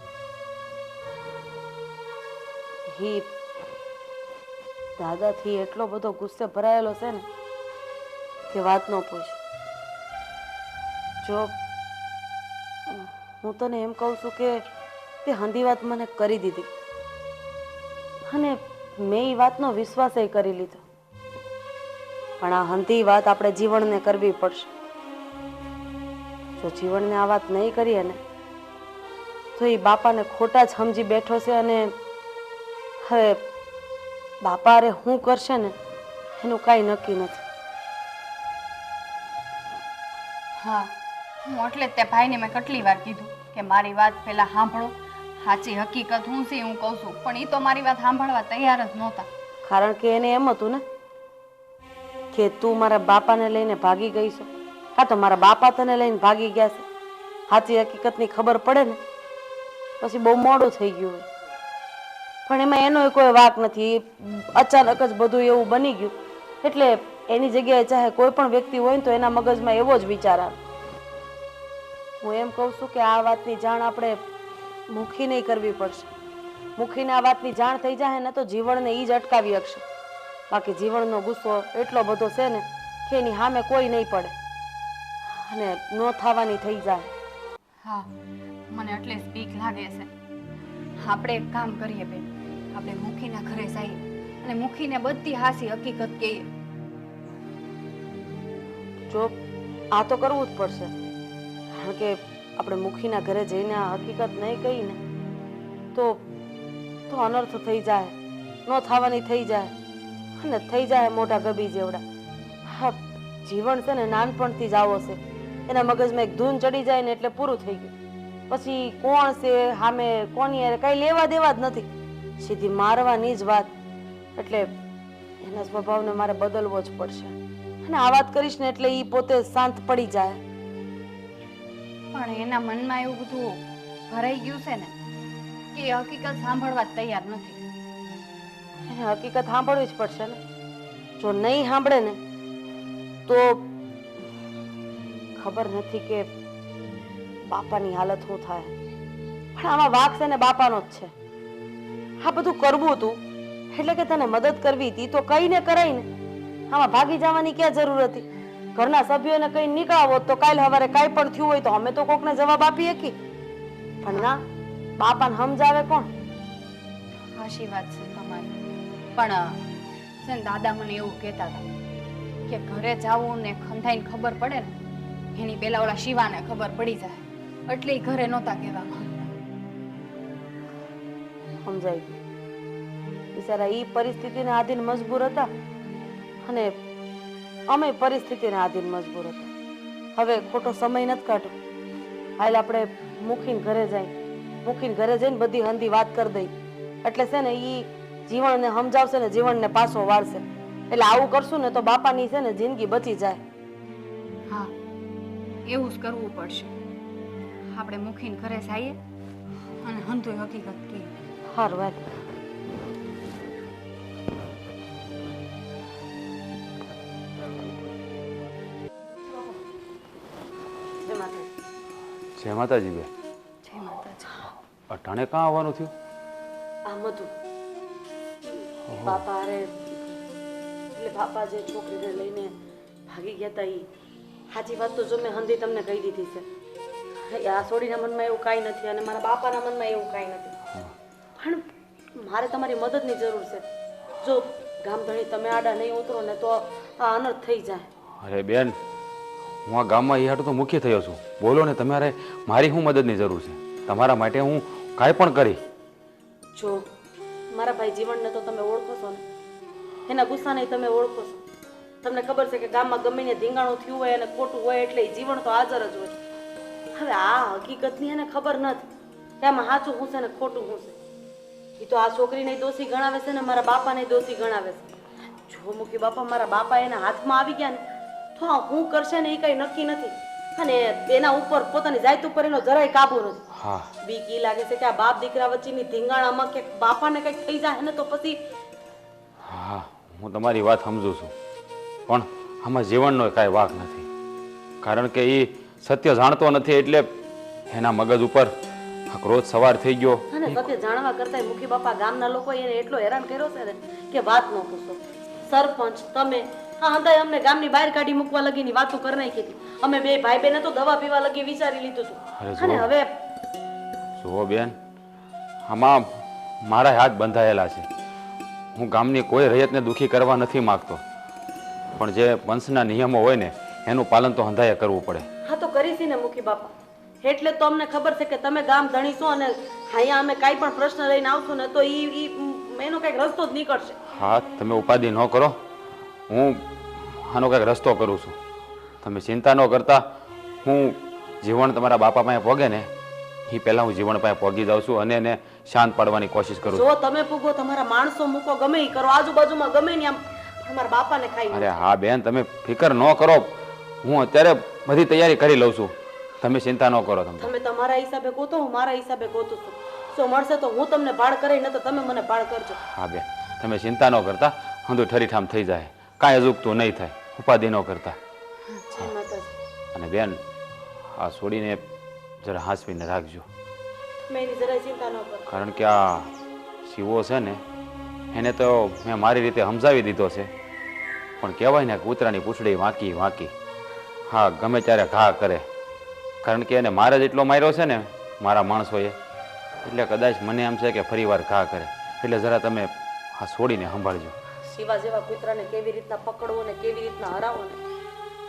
હી દાદાથી એટલો બધો ગુસ્સે ભરાયેલો છે ને કે વાત ન પૂછ. જો હું તને એમ કહું છું કે તે હંધી વાત મને કરી દીધી અને મેં એ વાતનો વિશ્વાસ કરી લીધો. પણ આ હંધી વાત આપણે જીવનને કરવી પડશે. જો જીવનને આ વાત નહીં કરીએ ને તો એ બાપાને ખોટા જ સમજી બેઠો છે. અને હવે બાપા અરે શું કરશે ને એનું કાંઈ નક્કી નથી. હા, હું એટલે જ તે ભાઈને મેં કેટલી વાર કીધું કે મારી વાત પહેલા સાંભળો, સાચી હકીકત હું છે હું કહું છું, પણ એ તો મારી વાત સાંભળવા તૈયાર જ નહોતા. કારણ કે એને એમ હતું ને કે તું મારા બાપાને લઈને ભાગી ગઈ છો. હા, તો મારા બાપા તને લઈને ભાગી ગયા છે. સાચી હકીકતની ખબર પડે ને પછી બહુ મોડું થઈ ગયું હોય. પણ એમાં એનો કોઈ વાંક નથી. અચાનક જ બધું એવું બની ગયું. એટલે એની જગ્યાએ ચાહે કોઈ પણ વ્યક્તિ હોય ને તો એના મગજમાં એવો જ વિચાર આવે. હું એમ કહું છું કે આ વાતની જાણ આપણે મુખી નહીં કરવી પડશે. મુખીને આ વાતની જાણ થઈ જાય ને તો જીવનને એ જ અટકાવી શકશે. બાકી જીવનનો ગુસ્સો એટલો બધો છે ને કે એની સામે કોઈ નહીં પડે અને ન થવાની થઈ જાય. હા, મને એટલે જ બીક લાગે છે. આપણે એક કામ કરીએ બેન, આપણે મુખીના ઘરે જઈએ અને મુખીને બધી હાસી હકીકત કહીએ. જો આ તો કરવું જ પડશે, કારણ કે આપણે મુખીના ઘરે જઈને આ હકીકત નહીં કહી ને તો અનર્થ થઈ જાય, ન થવાની થઈ જાય અને થઈ જાય મોટા ગબી જેવડા. હા, જીવન છે ને નાનપણથી જ આવો છે, એના મગજમાં એક ધૂન ચડી જાય ને એટલે પૂરું થઈ ગયું. પછી કોણ છે સામે કોની યાર કઈ લેવા દેવા જ નથી, સીધી મારવાની જ વાત. એટલે એના સ્વભાવને મારે બદલવો જ પડશે, અને આ વાત કરીશ ને એટલે એ પોતે શાંત પડી જાય. પણ એના મનમાં એવું બધું ભરાઈ ગયું છે ને કે એ હકીકત સાંભળવા જ તૈયાર નથી. એને હકીકત સાંભળવી જ પડશે ને. જો નહીં સાંભળે ને તો ખબર નથી કે બાપાની હાલત શું થાય. પણ આમાં વાંક છે ને બાપાનો જ છે. આ બધું કરવું હતું એટલે કે તને મદદ કરવી હતી તો કઈ ને કરાય ને. આમાં ભાગી જવાની ક્યાં જરૂર હતી? ઘરના સભ્યોને કઈ નીકળાવો તો કાલ સવારે કાંઈ પણ થયું હોય તો અમે તો કોકને જવાબ આપી શકી. પણ ના, બાપાને સમજાવે કોણ? હાશી વાત છે તમારી. પણ છે ને દાદા મને એવું કહેતા હતા કે ઘરે જાવું ને ખંધાઈને ખબર પડે ને એની પેલા ઓલા શિવાને ખબર પડી જાય, એટલે ઈ ઘરે નહોતા કહેવા માંગતા. સમજાઈ ગયું. બિચારા ઈ પરિસ્થિતિને આધીન મજબૂર હતા અને અમે પરિસ્થિતિને આધીન મજબૂર હતા. હવે ખોટો સમય નથી કાઢો. હાલ આપણે મુખીને ઘરે જઈને બધી હંધી વાત કરી દઈ એટલે છે ને ઈ જીવનને સમજાવશે ને જીવનને પાછો વાળશે. એટલે આવું કરશું ને તો બાપાની છે ને જિંદગી બચી જાય. હા, એવું જ કરવું પડશે. આપણે મુખીને ઘરે જઈએ અને હંધુય હકીકત કહીએ. સારું વાત. જય માતાજી બે. જય માતાજી. અટાણે કાં આવવાનું થયું? આમ હતું બાપા અરે એટલે બાપા જે છોકરીને લઈને ભાગી ગયા હતા ઈ સાચી વાત તો જો મેં હંધી તમને કહી દીધી છે. આ સોડીના મનમાં એવું કાંઈ નથી અને મારા બાપાના મનમાં એવું કાંઈ નથી. પણ મારે તમારી મદદની જરૂર છે. જો ગામધણી તમે આડા નહીં ઉતરો ને તો આ અનર્થ થઈ જાય. અરે બેન, હું આ ગામમાં એ હાટું તો મુખ્ય થયો છું. બોલો ને, તમારે મારી શું મદદની જરૂર છે? તમારા માટે હું કાંઈ પણ કરી. જો મારા ભાઈ જીવનને તો તમે ઓળખો છો ને, એના ગુસ્સાને તમે ઓળખો છો. તમને ખબર છે કે ગામમાં ગમે ને ધીંગાણું થયું હોય અને ખોટું હોય એટલે જીવન તો હાજર જ હોય. હવે આ હકીકતની એને ખબર નથી કે આમાં સાચું શું છે ને ખોટું શું છે. એ તો આ છોકરીને દોષી ગણાવે છે ને મારા બાપાને દોષી ગણાવે છે. જો મુખી બાપા મારા બાપા એના હાથમાં આવી ગયા ને તો હું કરશે ને એ કઈ નક્કી નથી. અને એના ઉપર પોતાની જાત ઉપર એનો જરાય કાબુ નથી. હા, બીક ઈ લાગે છે કે આ બાપ દીકરા વચ્ચેની ધીંગાણામાં કે બાપાને કંઈક થઈ જાય ને તો પછી. હા, હું તમારી વાત સમજુ છું, પણ આમાં જીવનનો કાંઈ વાંક નથી. કારણ કે એ સત્ય જાણતો નથી એટલે એના મગજ ઉપર આ ક્રોધ સવાર થઈ ગયો. અને સત્ય જાણવા કરતા મુખી બાપા ગામના લોકો એને એટલો હેરાન કર્યો છે ને કે વાત ન પૂછો. સરપંચ તમે હા હંધાય અમને ગામની બહાર કાઢી મૂકવા લગીની વાતો કરી નાખી હતી. અમે બે ભાઈ બહેને તો દવા પીવા લગી વિચારી લીધું હતું. અને હવે જુઓ બેન, આમાં મારા હાથ બંધાયેલા છે. હું ગામની કોઈ રૈયતને દુઃખી કરવા નથી માંગતો, પણ જે વંશના નિયમો હોય ને એનું પાલન તો હંધાએ કરવું પડે. હા તો કરીશી ને મુખી બાપા. એટલે તો અમને ખબર છે કે તમે ગામ ધણીશો અને અહીંયા અમે કાંઈ પણ પ્રશ્ન લઈને આવશું ને તો એનો કંઈક રસ્તો જ નીકળશે. હા, તમે ઉપાધિ ન કરો, હું આનો કંઈક રસ્તો કરું છું. તમે ચિંતા ન કરતા. હું જીવન તમારા બાપા પાસે પોગે ને એ પહેલાં હું જીવન પાસે પહોંચી જાઉં છું અને એને શાંત પાડવાની કોશિશ કરું છું. જો તમે પૂગો તમારા માણસો મૂકો ગમે એ કરો આજુબાજુમાં ગમે ને આમ મારા બાપાને ખાઈ. અરે હા બેન, તમે ફિકર ન કરો. હું અત્યારે બધી તૈયારી કરી લઉં છું. તમે ચિંતા ન કરો. તમે તમારા હિસાબે ગોતો, હું મારા હિસાબે ગોતું છું. જો મળશે તો હું તમને ભાડ કરે ન તો તમે મને ભાડ કરજો. હા બેન, તમે ચિંતા ન કરતા. હંધું ઠરીઠામ થઈ જાય, કાંઈ અજુગતું નહીં થાય. ઉપાધિ ન કરતા. જય માતાજી. અને બેન, આ છોડીને જરા હાંસવીને રાખજો. મેં એની જરાય ચિંતા ન કરો. કારણ કે આ શિવો છે ને એને તો મેં મારી રીતે સમજાવી દીધો છે, પણ કહેવાય ને કૂતરાની પૂંછડી વાંકી વાંકી. હા, ગમે ત્યારે ઘા કરે. કારણ કે એને મારે જેટલો માર્યો છે ને મારા માણસોએ, એટલે કદાચ મને એમ છે કે ફરી વાર ઘા કરે. એટલે જરા તમે હા છોડીને સંભાળજો. શિવા જેવા કૂતરાને કેવી રીતના પકડવો ને કેવી રીતના હરાવો ને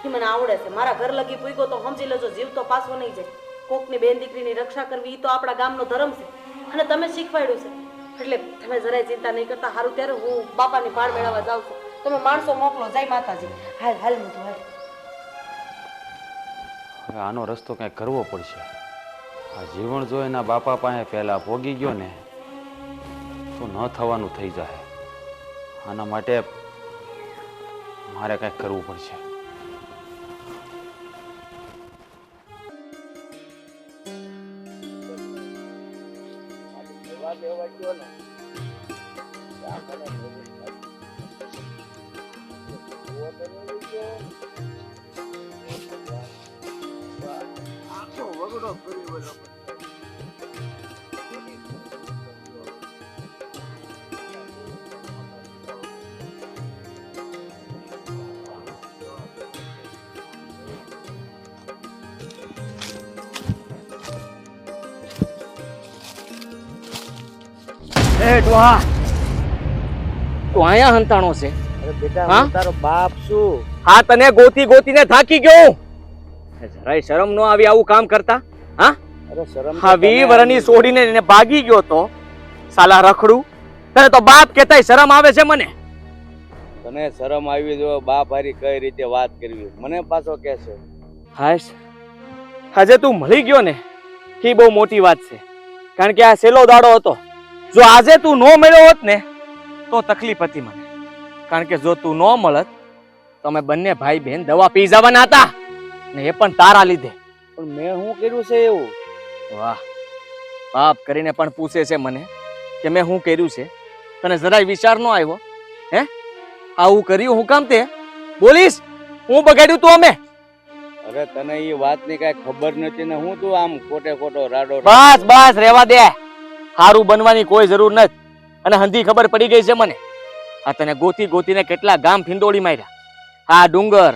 એ મને આવડે છે. મારા ઘર લગી પૂગ્યો તો સમજી લેજો જીવ તો પાછો નહીં જાય. કોકની બેન દીકરીની રક્ષા કરવી એ તો આપણા ગામનો ધર્મ છે અને તમે શીખવાડ્યું છે. એટલે તમે જરાય ચિંતા નહીં કરતા. સારું ત્યારે હું બાપાની ભાળ મેળવવા જાઉં છું. તમે માણસો મોકલો. જય માતાજી. હાલ હાલ મીઠું હાલ. હવે આનો રસ્તો કંઈક કરવો પડશે. આ જીવન જો એના બાપા પાસે પહેલા ભોગી ગયો ને તો ન થવાનું થઈ જાય. આના માટે મારે કંઈક કરવું પડશે. એ ડોહા તું અહીંયા હંતાણો છે? અરે બેટા હા? હું તારો બાપ છું. હા તને ગોતી ગોતીને થાકી ગયો. જરાય શરમ ન આવી આવું કામ કરતા? હા અરે શરમ તો હા તને 20 વર્ષની આવી. છોડીને એને ભાગી ગયો તો સાલા રખડું. તને તો બાપ કહેતાય શરમ આવે છે મને. તને શરમ આવી જો બાપ હારી કઈ રીતે વાત કરવી મને પાછો કે છે. હાશ આજે તું મળી ગયો ને એ બહુ મોટી વાત છે. કારણ કે આ છેલ્લો દાડો હતો. જો આજે તું ન મળ્યો હોત ને તો તકલીફ હતી મને. કારણ કે જો તું ન મળત તો અમે બંને ભાઈ બહેન દવા પી જવાના હતા ને એ પણ તારા લીધે. પણ મેં શું કર્યું છે એવું? વાહ પાપ કરીને પણ પૂછે છે મને કે મેં શું કર્યું છે. તને જરાય વિચાર ન આવ્યો? હે આવું કર્યું હું કામ તે બોલીશ? હું બગાડ્યું તું અમે? અરે તને એ વાતની કઈ ખબર નથી ને હું તું આમ ખોટે ખોટો રાડો બસ બસ રેવા દે. સારું બનવાની કોઈ જરૂર નથી. અને હંધી ખબર પડી ગઈ છે મને. આ તને ગોતી ગોતીને કેટલા ગામ ફિંદોડી માર્યા. આ ડુંગર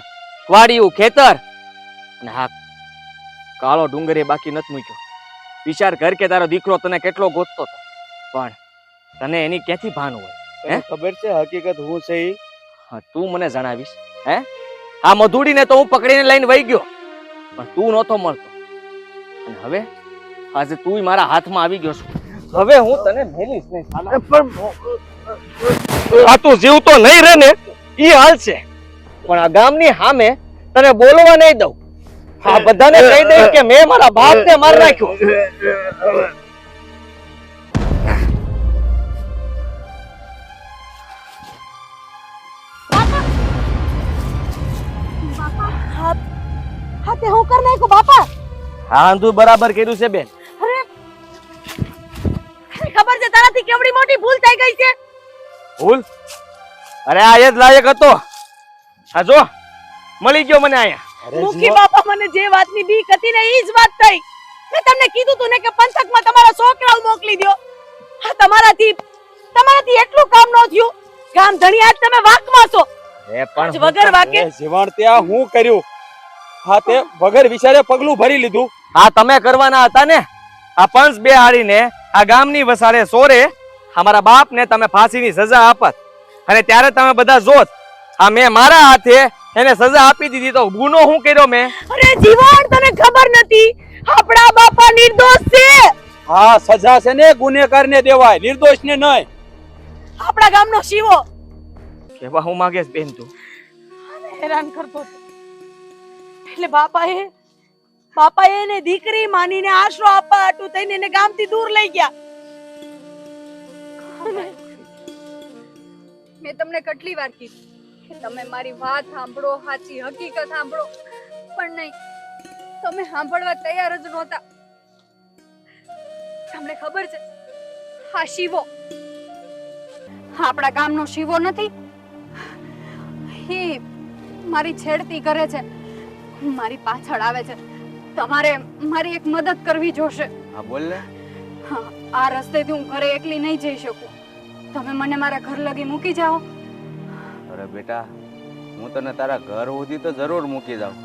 વાડિયું ખેતર અને હા કાળો ડુંગર એ બાકી નથી મૂક્યો. વિચાર કર કે તારો દીકરો તને કેટલો ગોતતો હતો પણ તને એની ક્યાંથી ભાન હોય? તને ખબર છે હકીકત હું છે ઈ? હા તું મને જણાવીશ? હે આ મધુડીને તો હું પકડીને લઈને વહી ગયો પણ તું નહોતો મળતો. અને હવે આજે તું મારા હાથમાં આવી ગયો છું. હવે હું તને મેલીશ નહીં સાલા. આ તું જીવતો નહીં રહે ને ઈ હાલ છે પણ આ ગામની સામે તને બોલવા નહીં દઉં. આ બધાને કહી દઈશ કે મેં મારા બાપને મારી નાખ્યો. હા તે હું કર નાખ્યું બાપા? હા તું બરાબર કર્યું છે બેન. અરે ખબર છે તારાથી કેવડી મોટી ભૂલ થઈ ગઈ છે. ભૂલ? અરે આ એ જ લાયક હતો. આ જો મળી ગયો મને અહીંયા. મુખી બાપા મને જે વાતની બીક હતી ને ઈ જ વાત થઈ. મેં તમને કીધું તું ને કે પંથકમાં તમારા છોકરાઓ મોકલી દો. હા તમારાથી એટલું કામ ન થયું. ગામ ધણી આજ તમે વાકમાં છો. એ પણ વગર વાકે જીવણ ત્યાં હું કર્યું? હા તે વગર વિચારે પગલું ભરી લીધું. આ તમે કરવાના હતા ને. આ પંચ બેહાડીને આ ગામની વસાડે સોરે અમારા બાપને તમે ફાંસીની સજા આપત અને ત્યારે તમે બધા જોત. આ મેં મારા હાથે એને સજા આપી દીધી તો ગુનો શું કર્યો મેં? અરે જીવન તને ખબર નથી આપણા બાપા નિર્દોષ છે. હા સજા છે ને ગુનેગારને દેવાય, નિર્દોષને નહીં. આપણા ગામનો શિવો કેવા હું માંગેશ બેન તું? હેરાન કરતો હતો. એટલે બાપાએ એને દીકરી માનીને આશરો આપવા હાટુ થઈને એને ગામથી દૂર લઈ ગયા. મેં તમને કેટલી વાર કીધું કે તમે મારી વાત સાંભળો, સાચી હકીકત સાંભળો, પણ નહીં. તમે સાંભળવા તૈયાર જ નહોતા. તમને ખબર છે હા શિવો આપણા ગામનો શિવો નથી. એ મારી છેડતી કરે છે, મારી પાછળ આવે છે. તમારે મારી એક મદદ કરવી જોશે. હા બોલ ને. હા આ રસ્તેથી હું ઘરે એકલી નહીં જઈ શકું. તમે મને મારા ઘર લગી મૂકી જાઓ. અરે બેટા હું તને તારા ઘર સુધી તો જરૂર મૂકી જાઉં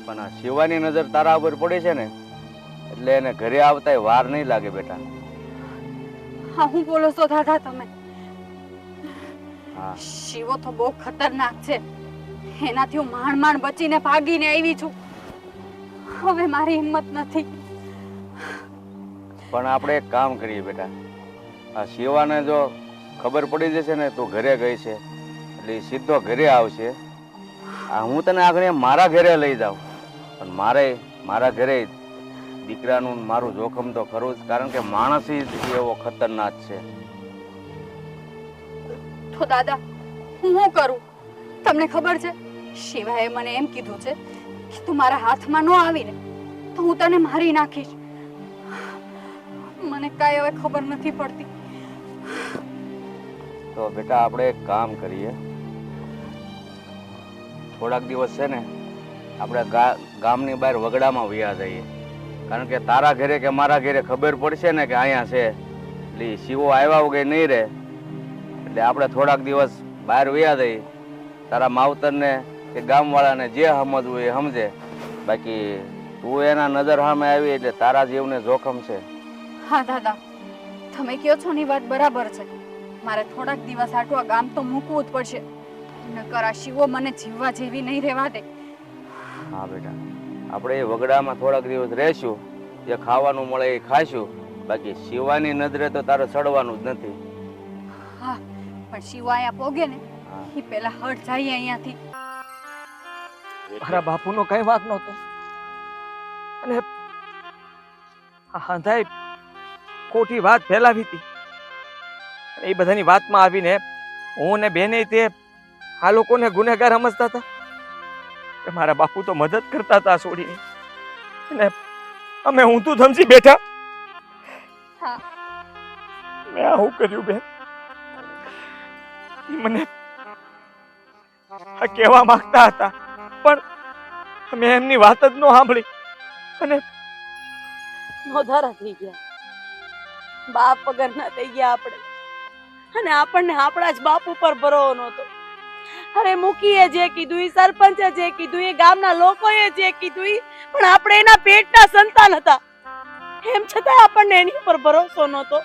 પણ આ શિવાની નજર તારા ઉપર પડી છે ને એટલે એને ઘરે આવતા વાર નહીં લાગે બેટા. હા હું બોલો છો દાદા તમે? હા. શિવો તો બહુ ખતરનાક છે. એનાથી હું માંડ બચીને ભાગીને આવી છું. હવે મારી હિંમત નથી. પણ આપણે એક કામ કરીએ બેટા, આ શિવાને જો ખબર પડી જશે ને તું ઘરે ગઈ છે એટલે ઈ સીધો ઘરે આવશે. હું તને આગળ મારા ઘરે લઈ જાઉં, પણ મારા ઘરે દીકરાનું મારું જોખમ તો ખરું જ, કારણ કે માણસ જ એવો ખતરનાક છે. તો દાદા હું શું કરું? તમને ખબર છે શિવાએ મને એમ કીધું છે કે તું મારા હાથમાં ન આવીને તો હું તને મારી નાખીશ. મને કાંઈ હવે ખબર નથી પડતી. તો બેટા આપણે એક કામ કરીએ, થોડાક દિવસ છે ને આપણે ગામની બહાર વગડામાં વયા જઈએ, કારણ કે તારા ઘરે કે મારા ઘરે ખબર પડશે ને કે અહીંયા છે એટલે ઈ શિવો આવ્યા વગર નહીં રહે. એટલે આપણે થોડાક દિવસ બહાર વયા જઈએ, તારા માવતરને કે ગામવાળાને જે સમજવું એ સમજે. બાકી તું એના નજર સામે આવી એટલે તારા જીવને જોખમ છે. હા દાદા, તમે કહો છો ની વાત બરાબર છે. મારે થોડાક દિવસ આટલું આ ગામ તો મૂકવું જ પડશે, નકર આ શિવો મને જીવવા જેવી નહીં રહેવા દે. હા બેટા, આપણે એ વગડામાં થોડાક દિવસ રહેશું, જે ખાવાનું મળે એ ખાશું. બાકી શિવાની નજરે તો તારે ચડવાનું જ નથી. હા, પણ શિવો અહીંયા પોગે ને એ પેલા હટ જાય અહીંયાથી. મારા બાપુનો કઈ વાંક નહોતો, અને આ હંધાઈ ખોટી વાત ફેલાવી હતી. એ બધાની વાતમાં આવીને હું ને બેને તે આ લોકોને ગુનેગાર સમજતા હતા. મારા બાપુ તો મદદ કરતા હતા છોડીને, અને અમે ઊંધું સમજી બેઠા. હા. મેં આવું કર્યું બેન, મને આ કહેવા માંગતા હતા પણ મેં એમની વાત જ ન સાંભળી અને નોધારા થઈ ગયા, બાપ વગરના થઈ ગયા આપણે. અને આપણને આપણા જ બાપ ઉપર ભરોસો નહોતો. અરે મૂકીએ જે કીધું ઈ, સરપંચે જે કીધું ઈ, ગામના લોકોએ જે કીધું ઈ, પણ આપણે એના પેટના સંતાન હતા, એમ છતાં આપણને એની ઉપર ભરોસો નહોતો.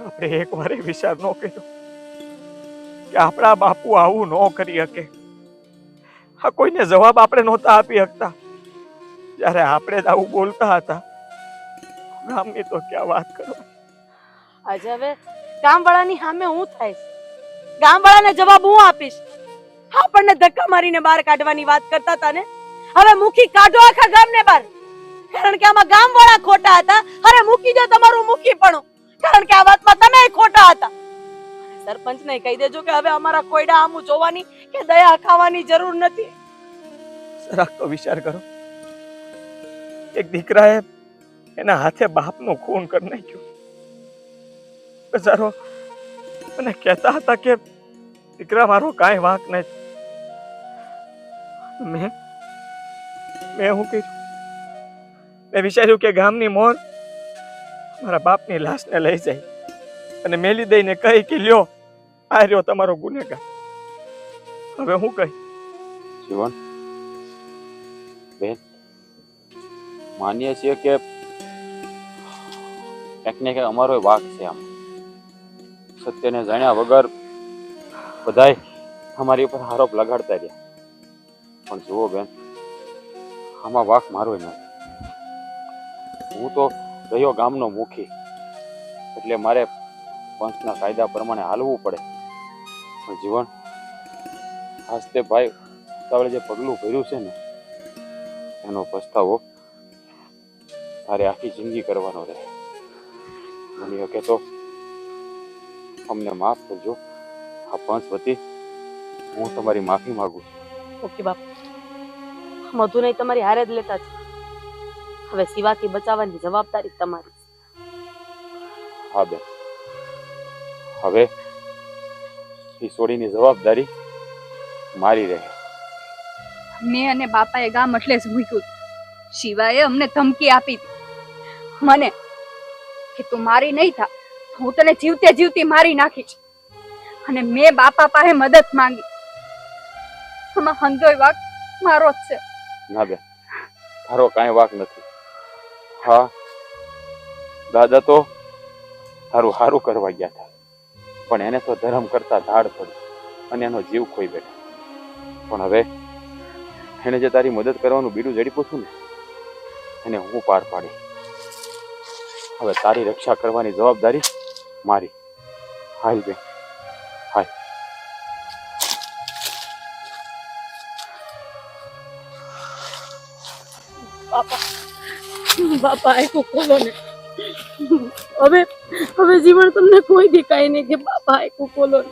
આપણે એક વાર વિચાર ન કર્યો કે આપણા બાપુ આવું ન કરી શકે. આ કોઈને જવાબ આપણે નહોતા આપી શકતા. જ્યારે આપણે જ આવું બોલતા હતા, ગામની તો ક્યાં વાત કરો. આજે હવે ગામવાળાની સામે હું થાય, ગામવાળાને જવાબ હું આપીશ. આપણને ધક્કા મારીને બહાર કાઢવાની વાત કરતા હતા ને, હવે મુખી કાઢો આખા ગામને બહાર, કારણ કે આમાં ગામવાળા ખોટા હતા. અરે મૂકી દો તમારું મુખીપણું, કારણ કે આ વાતમાં તમે ખોટા હતા. સરપંચને કહી દેજો કે હવે અમારા કોયડા આમું જોવાની કે દયા ખાવાની જરૂર નથી. જરાક તો વિચાર કરો, એક દીકરાએ એના હાથે બાપનું ખૂન કરી નાખ્યું. બચારો મને કહેતા હતા કે દીકરા મારો કાંઈ વાંક નથી. મેં શું કર્યું? મેં વિચાર્યું કે ગામની મોર મારા બાપની લાશને લઈ જાય અને મેલી દઈને કહી કે લ્યો આ રહ્યો તમારો ગુનેગાર. હવે હું કહી? જીવન બેન, માનીએ છીએ કે ક્યાંક ને ક્યાંક અમારો વાક છે. આમ સત્યને જાણ્યા વગર બધાય અમારી ઉપર આરોપ લગાડતા રહ્યા, પણ જુઓ બેન, આમાં વાક મારો નથી. હું તો રહ્યો ગામનો મુખી, એટલે મારે પંચના કાયદા પ્રમાણે હાલવું પડે. પણ જીવન, હાસ્તે ભાઈ ઉતાવળે જે પગલું ભર્યું છે ને, એનો પસ્તાવો તારે આખી જિંદગી કરવાનો રહે. મને કે તો અમને માફ કરજો. આ પંચ વતી હું તમારી માફી માંગુ છું. ઓકે બાપ, મધુ નહીં તમારી હારે જ લેતા છે. હવે શિવાથી બચાવવાની જવાબદારી તમારી. હા બેન, હવે એ છોડીની જવાબદારી મારી રહે. મેં અને બાપાએ ગામ એટલે જ મૂક્યું. શિવાએ અમને ધમકી આપી હતી મને કે તું મારી નહીં થા, હું તને જીવતે જીવતી મારી નાખીશ. અને મેં બાપા પાસે મદદ માંગી. આમાં હંધોય વાક મારો જ છે. ના બેન, તારો કાંઈ વાક નથી. હા, દાદા તો તારું સારું કરવા ગયા હતા, પણ એને તો ધર્મ કરતા ધાડ પડી અને એનો જીવ ખોઈ બેઠો. પણ હવે એને જે તારી મદદ કરવાનું બીડું ઝડપ્યું હતું ને એને હું પાર પાડી. હવે તારી રક્ષા કરવાની જવાબદારી મારી. હાલ બેન, હાલ. બાપા આખું ખોલો ને. હવે હવે જીવન તમને કોઈ દેખાય નહીં કે બાપા આખું ખોલો ને.